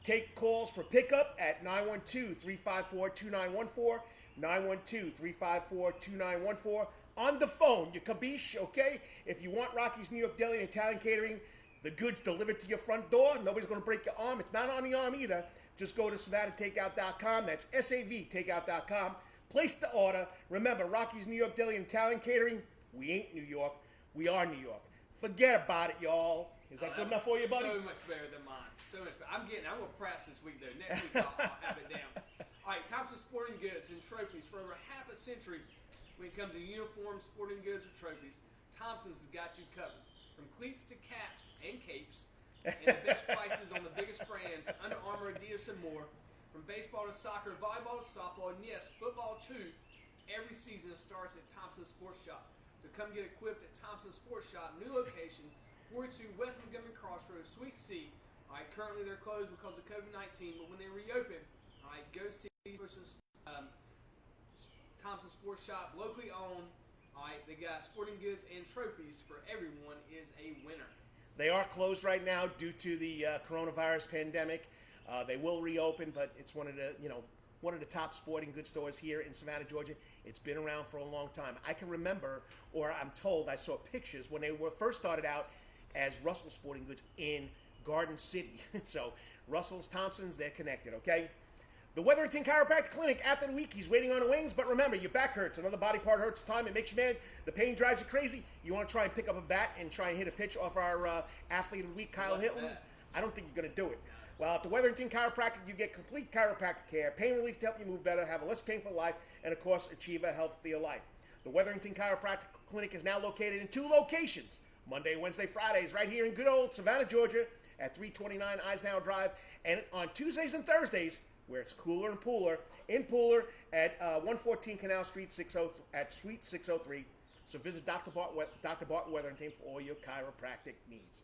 take calls for pickup at 912-354-2914, 912-354-2914. On the phone, you capiche, okay? If you want Rocky's New York Deli and Italian Catering, the goods delivered to your front door, nobody's going to break your arm. It's not on the arm either. Just go to SavannahTakeout.com. That's SAVTakeout.com. Place the order. Remember, Rocky's New York Deli and Italian Catering, we ain't New York. We are New York. Forget about it, y'all. Is that good enough for you, buddy? So much better than mine. So much better. I'm going to practice this week, though. Next week, I'll have it down. All right, Thompson Sporting Goods and Trophies. For over half a century, when it comes to uniforms, sporting goods, or trophies, Thompson's has got you covered. From cleats to caps and capes, and the best prices on the biggest brands, Under Armour, Adidas, and more. From baseball to soccer, volleyball to softball, and yes, football too. Every season starts at Thompson Sports Shop. So come get equipped at Thompson Sports Shop, new location, 42 West Montgomery Crossroads, Suite C. All right, currently they're closed because of COVID-19, but when they reopen, all right, go see Thompson Sports Shop, locally owned. All right, they got sporting goods and trophies for everyone is a winner. They are closed right now due to the coronavirus pandemic. They will reopen, but it's one of the top sporting goods stores here in Savannah, Georgia. It's been around for a long time. I can remember, or I'm told, I saw pictures when they were first started out as Russell Sporting Goods in Garden City. So Russell's, Thompson's, they're connected, okay? The WETHERINGTON Chiropractic Clinic, after the week, he's waiting on the wings. But remember, your back hurts, another body part hurts time, it makes you mad, the pain drives you crazy. You want to try and pick up a bat and try and hit a pitch off our athlete of the week, Kyle Hilton? I don't think you're going to do it. Well, at the WETHERINGTON Chiropractic, you get complete chiropractic care, pain relief to help you move better, have a less painful life, and, of course, achieve a healthier life. The WETHERINGTON Chiropractic Clinic is now located in 2 locations, Monday, Wednesday, Fridays, right here in good old Savannah, Georgia, at 329 Eisenhower Drive, and on Tuesdays and Thursdays, where it's cooler and Pooler, in Pooler at 114 Canal Street, at Suite 603. So visit Dr. Bart Wetherington for all your chiropractic needs.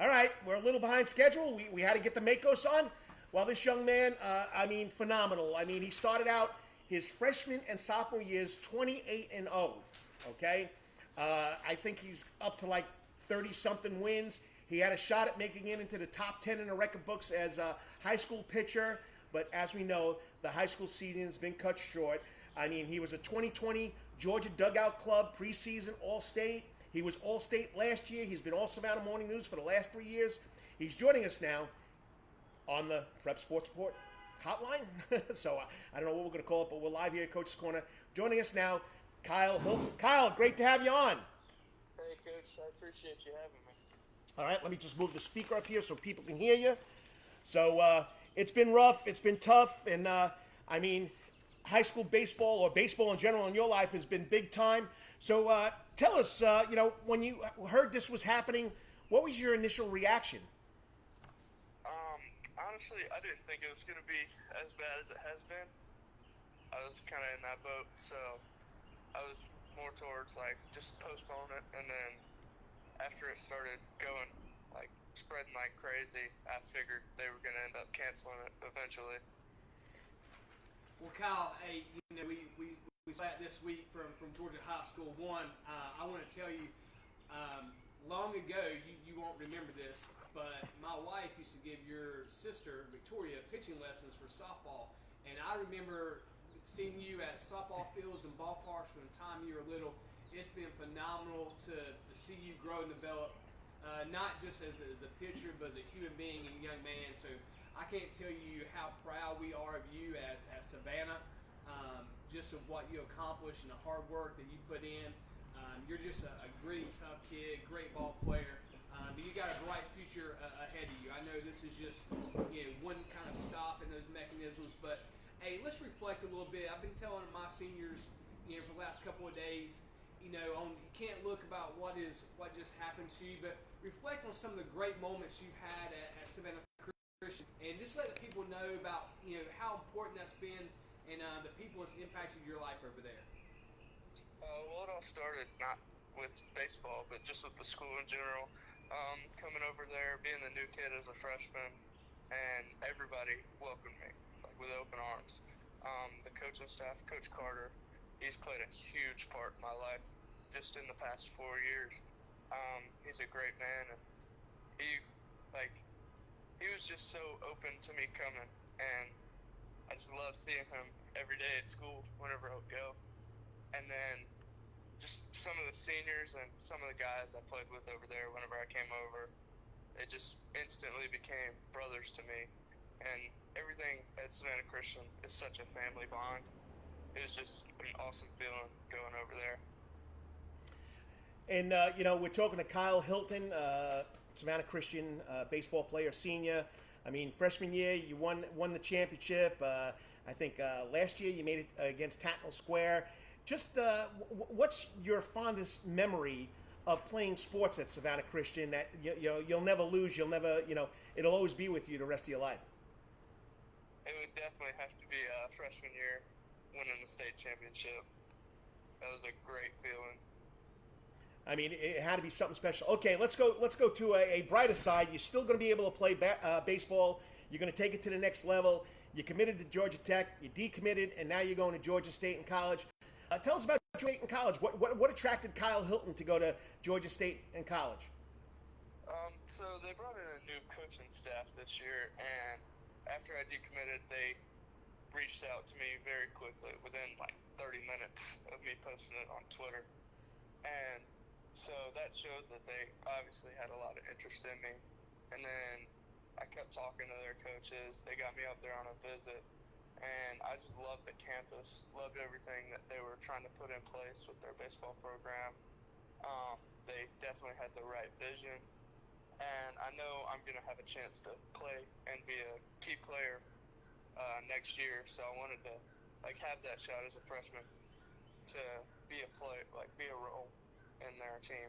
All right, we're a little behind schedule. We had to get the MAIKOS on. Well, this young man, phenomenal. I mean, he started out his freshman and sophomore years 28-0, okay? I think he's up to like 30-something wins. He had a shot at making it into the top 10 in the record books as a high school pitcher. But as we know, the high school season has been cut short. I mean, he was a 2020 Georgia Dugout Club preseason All-State. He was All-State last year. He's been All-Savannah Morning News for the last 3 years. He's joining us now on the Prep Sports Report hotline. So I don't know what we're going to call it, but we're live here at Coach's Corner. Joining us now, Kyle Hilton. Kyle, great to have you on. Hey, Coach. I appreciate you having me. All right, let me just move the speaker up here so people can hear you. So, it's been rough, it's been tough, and high school baseball or baseball in general in your life has been big time. So tell us, when you heard this was happening, what was your initial reaction? Honestly, I didn't think it was going to be as bad as it has been. I was kind of in that boat, so I was more towards, just postpone it, and then after it started going, spreading like crazy, I figured they were going to end up canceling it eventually. Well, Kyle, hey, we saw that this week from Georgia High School. One, I want to tell you, long ago, you won't remember this, but my wife used to give your sister, Victoria, pitching lessons for softball. And I remember seeing you at softball fields and ballparks from the time you were little. It's been phenomenal to see you grow and develop. Not just as a pitcher, but as a human being and young man. So I can't tell you how proud we are of you as Savannah, just of what you accomplished and the hard work that you put in. You're just a gritty, tough kid, great ball player. But you got a bright future ahead of you. I know this is just one kind of stop in those mechanisms, but hey, let's reflect a little bit. I've been telling my seniors, for the last couple of days, you can't look about what just happened to you, but reflect on some of the great moments you've had at Savannah Christian, and just let the people know about, how important that's been and the people that's impacted your life over there. Well, it all started not with baseball, but just with the school in general. Coming over there, being the new kid as a freshman, and everybody welcomed me with open arms. The coaching staff, Coach Carter, he's played a huge part in my life just in the past 4 years. He's a great man, and he was just so open to me coming, and I just love seeing him every day at school whenever I would go. And then just some of the seniors and some of the guys I played with over there whenever I came over, they just instantly became brothers to me. And everything at Savannah Christian is such a family bond. It was just an awesome feeling going over there. And, we're talking to Kyle Hilton, Savannah Christian baseball player, senior. I mean, freshman year, you won the championship. I think last year you made it against Tatnall Square. Just what's your fondest memory of playing sports at Savannah Christian that you'll never lose, it'll always be with you the rest of your life? It would definitely have to be freshman year, winning the state championship. That was a great feeling. I mean, it had to be something special. Okay, let's go to a brighter side. You're still going to be able to play baseball. You're going to take it to the next level. You committed to Georgia Tech. You decommitted, and now you're going to Georgia State in college. Tell us about Georgia State in college. What attracted Kyle Hilton to go to Georgia State in college? So they brought in a new coaching staff this year, and after I decommitted, they reached out to me very quickly, within 30 minutes of me posting it on Twitter. And so that showed that they obviously had a lot of interest in me. And then I kept talking to their coaches. They got me up there on a visit. And I just loved the campus, loved everything that they were trying to put in place with their baseball program. They definitely had the right vision. And I know I'm going to have a chance to play and be a key player next year. So I wanted to have that shot as a freshman to be a player, be a role in their team.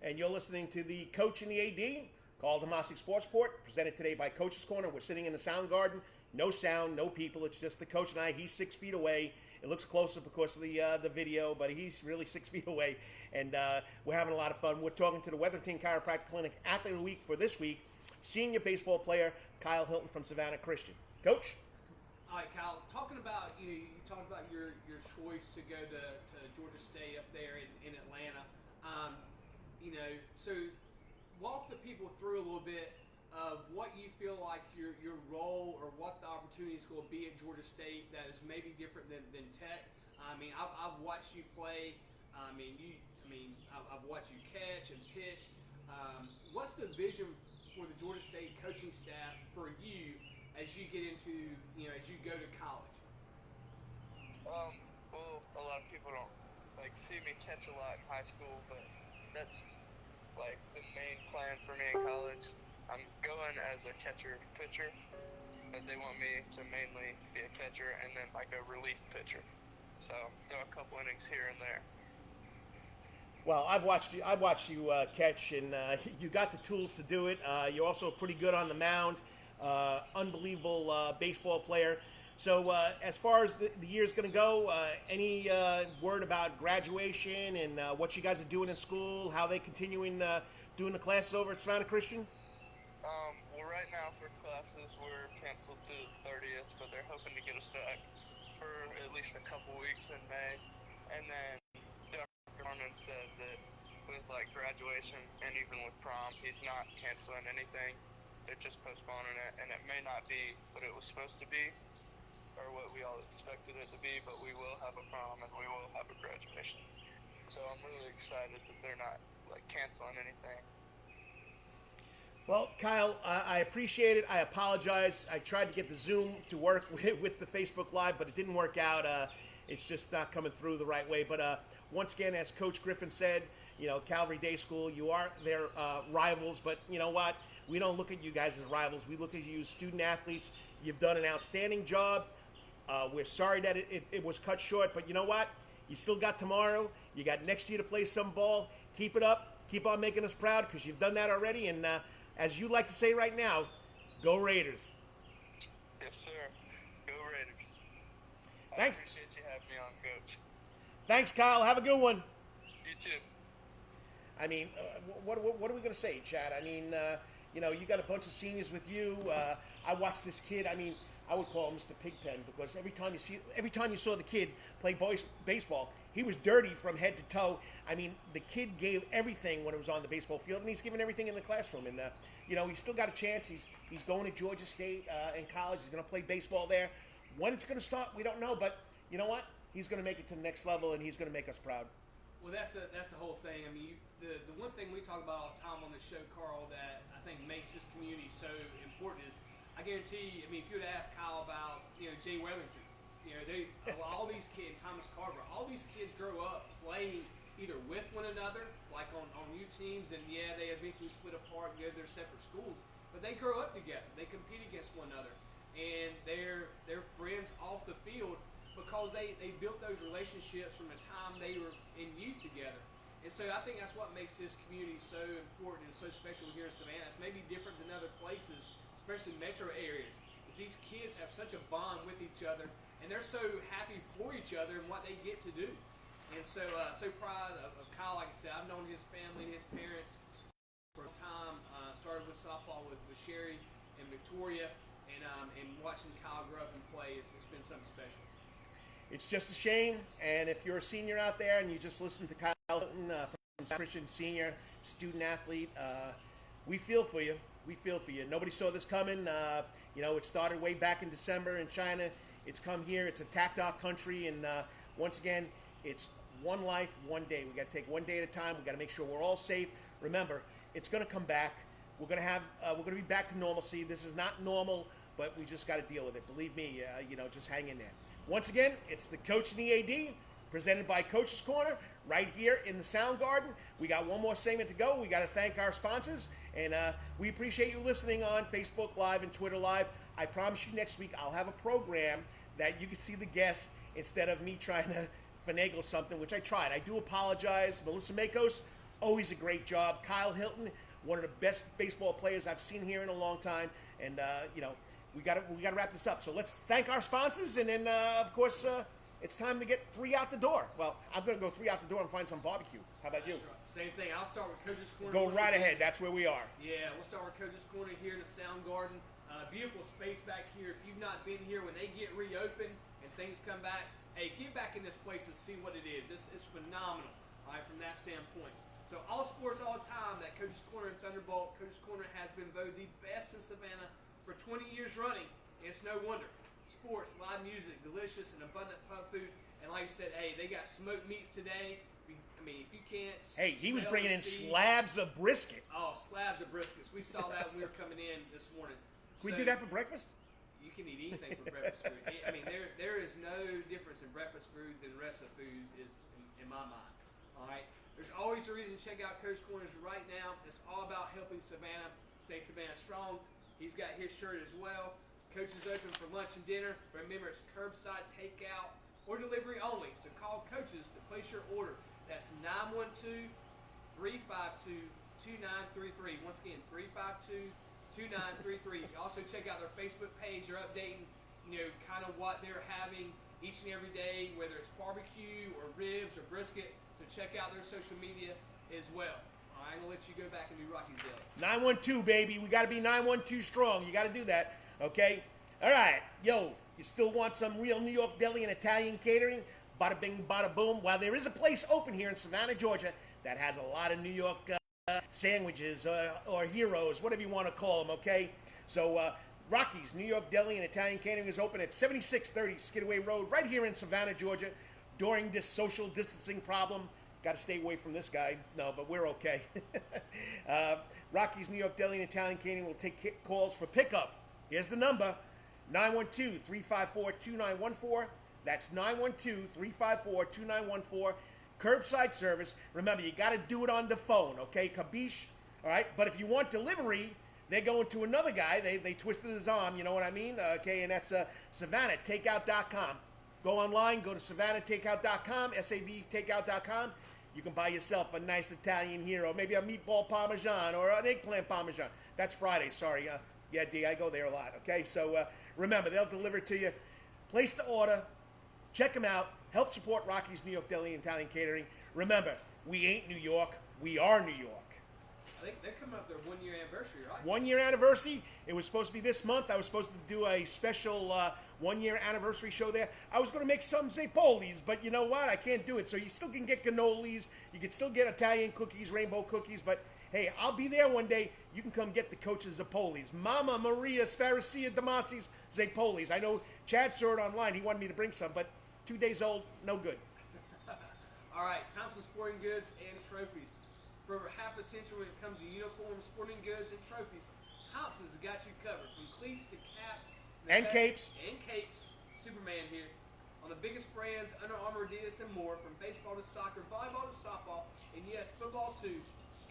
And you're listening to the Coach and the AD, Karl DeMasi Sports Report, presented today by Coach's Corner. We're sitting in the sound garden. No sound, no people. It's just the coach and I. He's 6 feet away. It looks closer because of the video, but he's really 6 feet away. And we're having a lot of fun. We're talking to the WETHERINGTON Chiropractic Clinic Athlete of the Week for this week, senior baseball player Kyle Hilton from Savannah Christian. Coach? All right, Kyle, talking about, you talked about your choice to go to Georgia State up there in Atlanta. So walk the people through a little bit of what you feel like your role or what the opportunity is going to be at Georgia State that is maybe different than Tech. I mean, I've watched you play. I've watched you catch and pitch. What's the vision for the Georgia State coaching staff for you as you get into, as you go to college? Well, a lot of people don't see me catch a lot in high school, but that's the main plan for me in college. I'm going as a catcher-pitcher, but they want me to mainly be a catcher and then a relief pitcher. So throw a couple innings here and there. Well, I've watched you catch, and you got the tools to do it. You're also pretty good on the mound. Unbelievable baseball player. So as far as the year's going to go, any word about graduation and what you guys are doing in school, how they continuing doing the classes over at Savannah Christian? Well, right now for classes, we're canceled through the 30th, but they're hoping to get us back for at least a couple weeks in May. And then Dr. Norman said that with graduation and even with prom, he's not canceling anything. They're just postponing it, and it may not be what it was supposed to be or what we all expected it to be, but we will have a prom and we will have a graduation. So I'm really excited that they're not canceling anything. Well, Kyle, I appreciate it. I apologize. I tried to get the Zoom to work with the Facebook Live, but it didn't work out. It's just not coming through the right way. But once again, as Coach Griffin said, Calvary Day School, you are their rivals. But you know what? We don't look at you guys as rivals. We look at you as student athletes. You've done an outstanding job. We're sorry that it was cut short, but you know what? You still got tomorrow. You got next year to play some ball. Keep it up. Keep on making us proud because you've done that already. And as you like to say right now, go Raiders. Yes, sir. Go Raiders. Thanks. I appreciate you having me on, Coach. Thanks, Kyle. Have a good one. You too. I mean, what are we going to say, Chad? I mean, you know, you got a bunch of seniors with you. I watched this kid. I mean, I would call him Mr. Pigpen because every time you saw the kid play baseball, he was dirty from head to toe. I mean, the kid gave everything when it was on the baseball field, and he's given everything in the classroom. And you know, he's still got a chance. He's going to Georgia State in college. He's going to play baseball there. When it's going to start, we don't know. But you know what? He's going to make it to the next level, and he's going to make us proud. Well, that's the whole thing. I mean, the one thing we talk about all the time on the show, Carl, that I think makes this community so important is, I guarantee you, I mean, if you would ask Kyle about, you know, Jay Wetherington, you know, all these kids, Thomas Carver, all these kids grow up playing either with one another, like on youth teams, and yeah, they eventually split apart and go to their separate schools, but they grow up together. They compete against one another, and they're friends off the field because they built those relationships from the time they were in youth together. And so I think that's what makes this community so important and so special here in Savannah. It's maybe different than other places, especially metro areas, is these kids have such a bond with each other, and they're so happy for each other and what they get to do. And so proud of Kyle. Like I said, I've known his family, his parents for a time. Started with softball with Sherry and Victoria, and watching Kyle grow up and play, it's been something special. It's just a shame, and if you're a senior out there and you just listen to Kyle Hilton from Christian Senior, student athlete, we feel for you. We feel for you. Nobody saw this coming. You know, it started way back in December in China. It's come here. It's attacked our country, and once again, it's one life, one day. We got to take one day at a time. We got to make sure we're all safe. Remember, it's going to come back. We're going to be back to normalcy. This is not normal, but we just got to deal with it. Believe me, you know, just hang in there. Once again, it's the Coach and the AD, presented by Coach's Corner, right here in the Sound Garden. We got one more segment to go. We got to thank our sponsors, and we appreciate you listening on Facebook Live and Twitter Live. I promise you next week I'll have a program that you can see the guest instead of me trying to finagle something, which I tried. I do apologize. Melissa MAIKOS, always a great job. Kyle Hilton, one of the best baseball players I've seen here in a long time, and you know, we got to wrap this up. So let's thank our sponsors, and then of course it's time to get 3 out the door. Well, I'm going to go 3 out the door and find some barbecue. How about you? Same thing. I'll start with Coach's Corner. Go right ahead. That's where we are. Yeah, we'll start with Coach's Corner here in the Sound Garden. Beautiful space back here. If you've not been here, when they get reopened and things come back, hey, get back in this place and see what it is. It's phenomenal, all right, from that standpoint. So all sports, all the time, that Coach's Corner and Thunderbolt. Coach's Corner has been voted the best in Savannah for 20 years running, and it's no wonder. Sports, live music, delicious and abundant pub food, and like you said, hey, they got smoked meats today. I mean, if you can't... Hey, he was bringing in slabs of brisket. Oh, slabs of briskets. We saw that when we were coming in this morning. Can we do that for breakfast? You can eat anything for breakfast food. I mean, there is no difference in breakfast food than the rest of the food is in my mind. All right? There's always a reason to check out Coach Corners right now. It's all about helping Savannah stay Savannah strong. He's got his shirt as well. Coach is open for lunch and dinner. Remember, it's curbside takeout or delivery only. So call Coaches to place your order. That's 912-352-2933. Once again, 352-2933. You also check out their Facebook page. They're updating, you know, kind of what they're having each and every day, whether it's barbecue or ribs or brisket. So check out their social media as well. I'm going to let you go back and do Rocky's Deli. 912, baby. We got to be 912 strong. You got to do that, okay? All right. Yo, you still want some real New York deli and Italian catering? Bada bing, bada boom. Well, there is a place open here in Savannah, Georgia that has a lot of New York sandwiches or heroes, whatever you want to call them, okay? So Rocky's New York Deli and Italian Catering is open at 7630 Skidaway Road right here in Savannah, Georgia. During this social distancing problem, got to stay away from this guy. No, but we're okay. Rocky's New York Deli and Italian Catering will take calls for pickup. Here's the number, 912-354-2914. That's 912-354-2914. Curbside service. Remember, you got to do it on the phone, okay? Cabiche? All right? But if you want delivery, they're going to another guy. They twisted his arm, you know what I mean? Okay, and that's Savannah, takeout.com. Go online, go to SavannahTakeout.com, SAVTakeout.com. You can buy yourself a nice Italian hero, maybe a meatball parmesan or an eggplant parmesan. That's Friday, sorry. Yeah, D, I go there a lot, okay? So remember, they'll deliver it to you. Place the order. Check them out. Help support Rocky's New York Deli and Italian Catering. Remember, we ain't New York. We are New York. I think they're coming up their 1-year anniversary, right? 1-year anniversary. It was supposed to be this month. I was supposed to do a special 1-year anniversary show there. I was going to make some Zapolis, but you know what? I can't do it. So you still can get cannolis. You can still get Italian cookies, rainbow cookies. But hey, I'll be there one day. You can come get the coach's Zapolis. Mama Maria Sfaracia DeMasi's Zapolis. I know Chad saw it online. He wanted me to bring some, but 2 days old, no good. All right, Thompson Sporting Goods and Trophies. For over half a century when it comes to uniforms, sporting goods, and trophies, Thompson's got you covered. From cleats to caps. And capes. And capes. Superman here. On the biggest brands, Under Armour, Adidas, and more. From baseball to soccer, volleyball to softball, and yes, football too.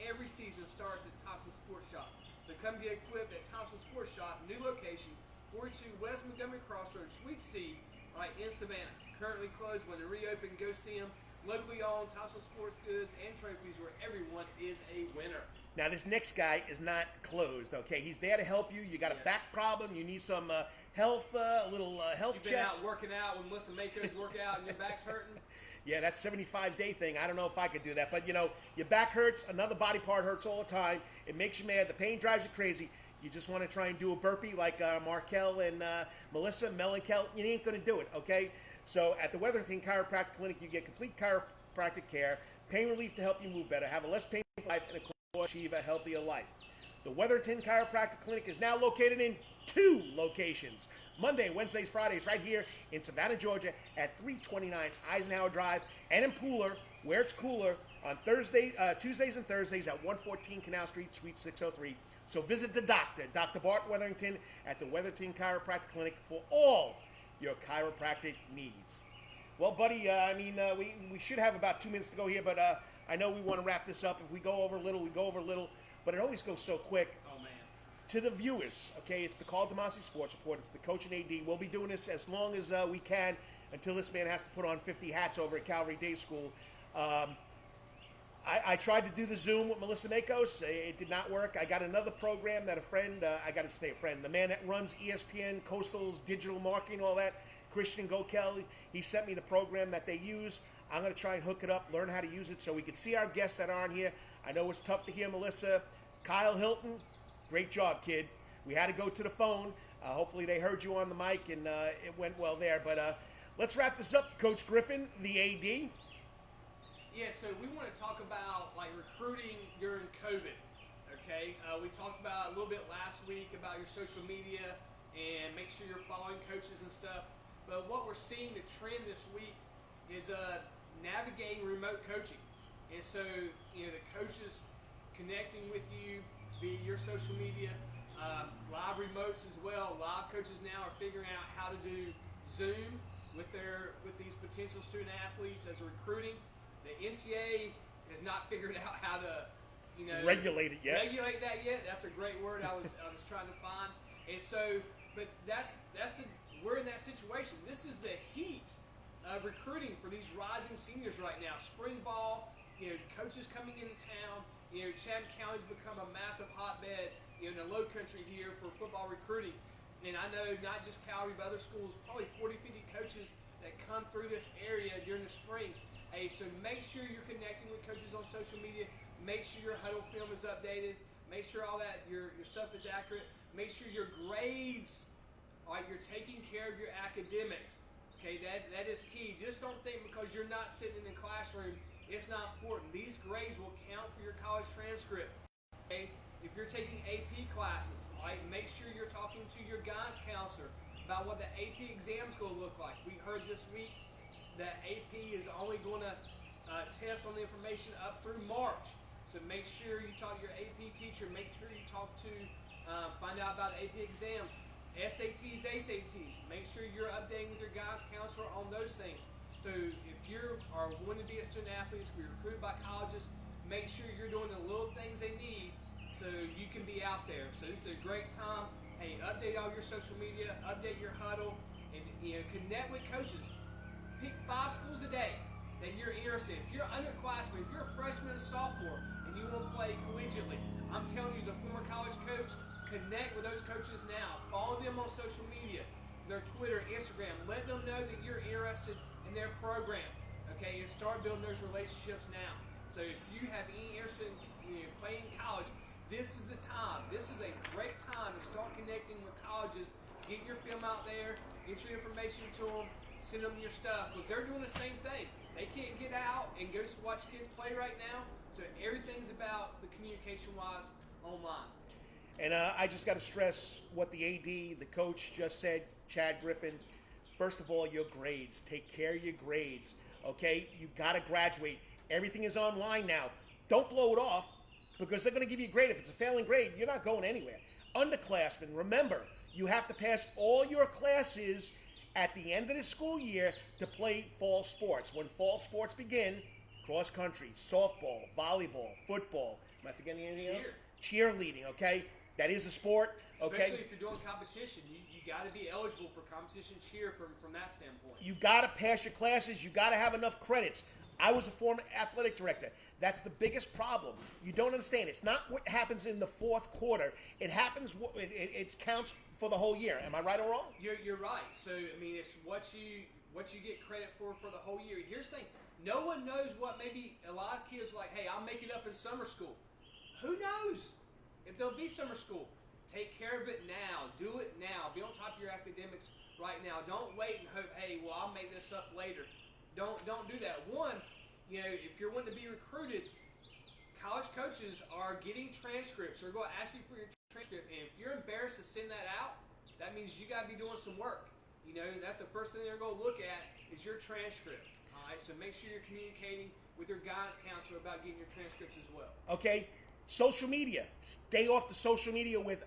Every season starts at Thompson Sports Shop. So come get equipped at Thompson Sports Shop, new location, 42 West Montgomery Crossroads, Suite C, right in Savannah. Currently closed. When they reopen, go see them. Locally owned, Thompson Sports Goods and Trophies, where everyone is a winner. Now, this next guy is not closed, okay? He's there to help you. You got a back problem. You need some health, a little health You've been checks. out working out when Melissa MAIKOS work out and your back's hurting? Yeah, that 75-day thing. I don't know if I could do that. But, you know, your back hurts. Another body part hurts all the time. It makes you mad. The pain drives you crazy. You just want to try and do a burpee like Markel and Melissa, Mel and Kel. You ain't going to do it, okay? So at the WETHERINGTON Chiropractic Clinic, you get complete chiropractic care, pain relief to help you move better, have a less painful life, and of course, achieve a healthier life. The WETHERINGTON Chiropractic Clinic is now located in 2 locations. Monday, Wednesdays, Fridays, right here in Savannah, Georgia at 329 Eisenhower Drive, and in Pooler, where it's cooler, on Tuesdays and Thursdays at 114 Canal Street, Suite 603. So visit the doctor, Dr. Bart Wetherington, at the WETHERINGTON Chiropractic Clinic for all your chiropractic needs. Well, buddy, we should have about 2 minutes to go here, but I know we want to wrap this up. If we go over a little, we go over a little, but it always goes so quick. Oh, man. To the viewers, okay, it's the Karl DeMasi Sports Report. It's the coach and AD. We'll be doing this as long as we can until this man has to put on 50 hats over at Calvary Day School. I tried to do the Zoom with Melissa MAIKOS. It did not work. I got another program that a friend, the man that runs ESPN, Coastal's digital marketing, all that, Christian Gokel, he sent me the program that they use. I'm going to try and hook it up, learn how to use it so we can see our guests that are on here. I know it's tough to hear Melissa. Kyle Hilton, great job, kid. We had to go to the phone. Hopefully they heard you on the mic and it went well there. But let's wrap this up. Coach Griffin, the AD. Yeah, so we want to talk about like recruiting during COVID. Okay, we talked about a little bit last week about your social media and make sure you're following coaches and stuff. But what we're seeing, the trend this week is navigating remote coaching, and so you know the coaches connecting with you via your social media, live remotes as well. Live coaches now are figuring out how to do Zoom with these potential student athletes as recruiting. The NCAA has not figured out how to, regulate it yet. Regulate that yet? That's a great word I was trying to find. And so, but we're in that situation. This is the heat of recruiting for these rising seniors right now. Spring ball, coaches coming into town. Chatham County's become a massive hotbed in the Low Country here for football recruiting. And I know not just Calvary, but other schools, probably 40, 50 coaches that come through this area during the spring. Hey, so make sure you're connecting with coaches on social media. Make sure your huddle film is updated. Make sure all that your stuff is accurate. Make sure your grades, all right, you're taking care of your academics. Okay, that is key. Just don't think because you're not sitting in the classroom, it's not important. These grades will count for your college transcript. Okay, if you're taking AP classes, all right, make sure you're talking to your guidance counselor about what the AP exam's going to look like. We heard this week that AP is only going to test on the information up through March. So make sure you talk to your AP teacher. Make sure you talk to, find out about AP exams, SATs, ACTs. Make sure you're updating with your guidance counselor on those things. So if you are wanting to be a student athlete, be recruited by colleges, make sure you're doing the little things they need so you can be out there. So this is a great time. Hey, update all your social media, update your huddle, and connect with coaches. Pick 5 schools a day that you're interested in. If you're underclassmen, if you're a freshman and sophomore, and you want to play collegiately, I'm telling you, as a former college coach, connect with those coaches now. Follow them on social media, their Twitter, Instagram. Let them know that you're interested in their program. Okay, and start building those relationships now. So if you have any interest in playing college, this is the time. This is a great time to start connecting with colleges. Get your film out there. Get your information to them. Send them your stuff. Because they're doing the same thing. They can't get out and go watch kids play right now. So everything's about the communication-wise online. And I just got to stress what the AD, the coach, just said, Chad Griffin. First of all, your grades. Take care of your grades. Okay? You got to graduate. Everything is online now. Don't blow it off, because they're going to give you a grade. If it's a failing grade, you're not going anywhere. Underclassmen, remember, you have to pass all your classes at the end of the school year to play fall sports. When fall sports begin, cross country, softball, volleyball, football. Am I forgetting anything else? Cheerleading, okay? That is a sport, okay? Especially if you're doing competition. You got to be eligible for competition cheer from that standpoint. You got to pass your classes. You got to have enough credits. I was a former athletic director. That's the biggest problem. You don't understand. It's not what happens in the fourth quarter. It happens. It counts for the whole year. Am I right or wrong? You're right. So I mean, it's what you get credit for the whole year. Here's the thing. No one knows what maybe a lot of kids are like. Hey, I'll make it up in summer school. Who knows if there'll be summer school? Take care of it now. Do it now. Be on top of your academics right now. Don't wait and hope. Hey, well, I'll make this up later. Don't do that. One, if you're wanting to be recruited, college coaches are getting transcripts. They're going to ask you for your transcript, and if you're embarrassed to send that out, that means you got to be doing some work. That's the first thing they're going to look at is your transcript. All right, so make sure you're communicating with your guidance counselor about getting your transcripts as well. Okay, social media. Stay off the social media with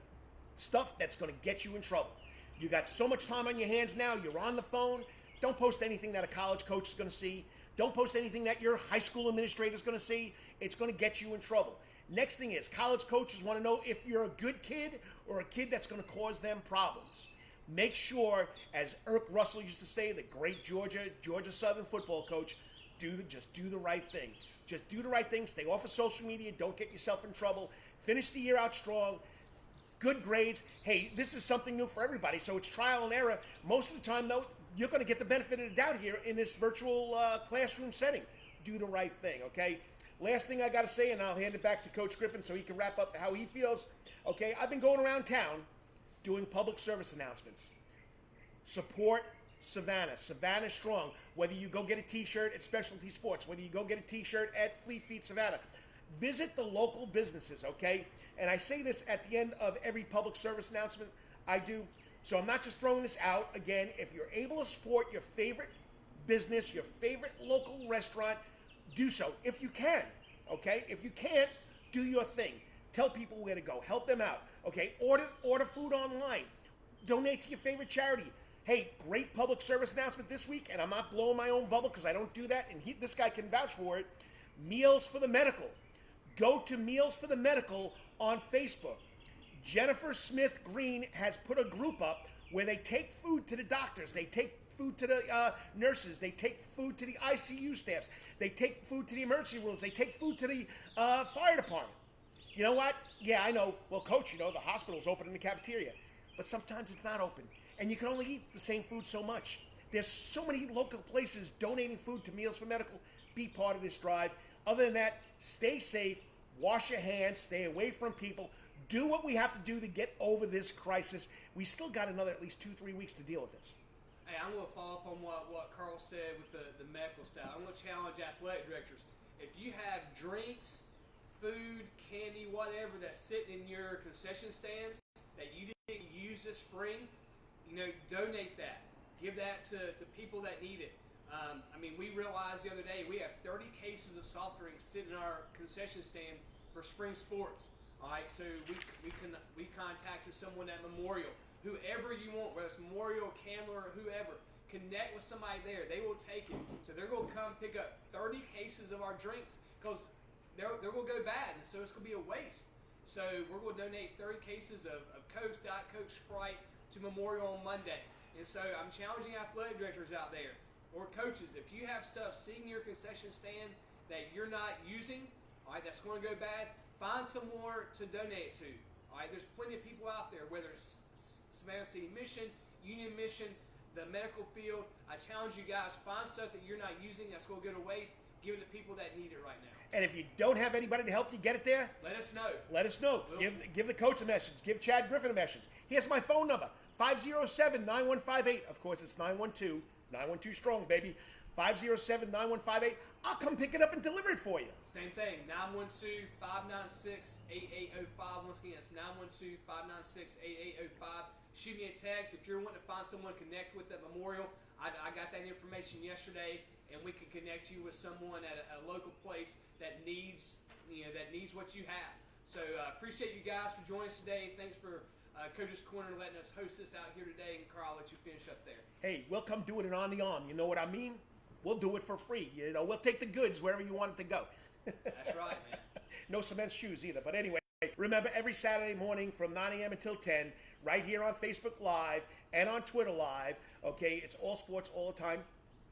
stuff that's going to get you in trouble. You got so much time on your hands now. You're on the phone. Don't post anything that a college coach is going to see. Don't post anything that your high school administrator is going to see. It's going to get you in trouble. Next thing is, college coaches want to know if you're a good kid or a kid that's going to cause them problems. Make sure, as Irk Russell used to say, the great Georgia Southern football coach, just do the right thing. Just do the right thing. Stay off of social media. Don't get yourself in trouble. Finish the year out strong. Good grades. Hey, this is something new for everybody, so it's trial and error. Most of the time, though, you're going to get the benefit of the doubt here in this virtual classroom setting. Do the right thing, okay? Last thing I got to say, and I'll hand it back to Coach Griffin so he can wrap up how he feels. Okay, I've been going around town doing public service announcements. Support Savannah. Savannah strong. Whether you go get a T-shirt at Specialty Sports, whether you go get a T-shirt at Fleet Feet Savannah, visit the local businesses, okay? And I say this at the end of every public service announcement I do. So I'm not just throwing this out. Again, if you're able to support your favorite business, your favorite local restaurant, do so if you can, okay? If you can't, do your thing. Tell people where to go. Help them out, okay? Order food online. Donate to your favorite charity. Hey, great public service announcement this week, and I'm not blowing my own bubble because I don't do that, and this guy can vouch for it. Meals for the Medical. Go to Meals for the Medical on Facebook. Jennifer Smith Green has put a group up where they take food to the doctors, they take food to the nurses, they take food to the ICU staffs, they take food to the emergency rooms, they take food to the fire department. You know what? Yeah, I know. Well, Coach, the hospital's open in the cafeteria, but sometimes it's not open, and you can only eat the same food so much. There's so many local places donating food to Meals for Medical. Be part of this drive. Other than that, stay safe, wash your hands, stay away from people. Do what we have to do to get over this crisis. We still got another at least 2-3 weeks to deal with this. Hey, I'm going to follow up on what Karl said with the medical staff. I'm going to challenge athletic directors. If you have drinks, food, candy, whatever that's sitting in your concession stands that you didn't use this spring, donate that. Give that to people that need it. We realized the other day we have 30 cases of soft drinks sitting in our concession stand for spring sports. All right, so we contacted someone at Memorial, whoever you want, whether it's Memorial, Candler, or whoever. Connect with somebody there; they will take it. So they're going to come pick up 30 cases of our drinks because they're going to go bad, and so it's going to be a waste. So we're going to donate 30 cases of Coke, Diet Coke, Sprite to Memorial on Monday. And so I'm challenging athletic directors out there, or coaches, if you have stuff sitting in your concession stand that you're not using, all right, that's going to go bad, find some more to donate it to. All right, there's plenty of people out there, whether it's Savannah City Mission, Union Mission, the medical field. I challenge you guys, find stuff that you're not using that's going to go to waste, give it to people that need it right now. And if you don't have anybody to help you get it there, let us know. Let us know. Give the coach a message. Give Chad Griffin a message. Here's my phone number, 507-9158. Of course, it's 912. 912 strong, baby. 507-9158. I'll come pick it up and deliver it for you. Same thing, 912-596-8805. Once again, it's 912-596-8805. Shoot me a text if you're wanting to find someone to connect with at Memorial. I got that information yesterday, and we can connect you with someone at a local place that needs what you have. So appreciate you guys for joining us today. Thanks for Coach's Corner letting us host this out here today, and Carl, I'll let you finish up there. Hey, we'll come do it on the arm. You know what I mean? We'll do it for free. You know, we'll take the goods wherever you want it to go. That's right, man. No cement shoes either. But anyway, remember every Saturday morning from 9 a.m. until 10, right here on Facebook Live and on Twitter Live. Okay, it's all sports all the time,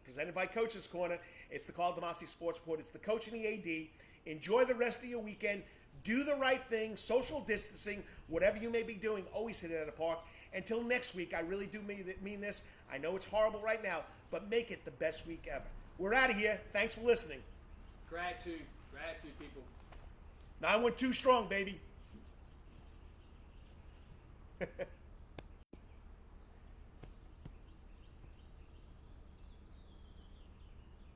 presented by Coach's Corner. It's the Karl DeMasi Sports Report. It's the coach and the AD. Enjoy the rest of your weekend. Do the right thing, social distancing, whatever you may be doing, always hit it at a park. Until next week, I really do mean this. I know it's horrible right now, but make it the best week ever. We're out of here. Thanks for listening. Gratitude, people. 912 strong, baby.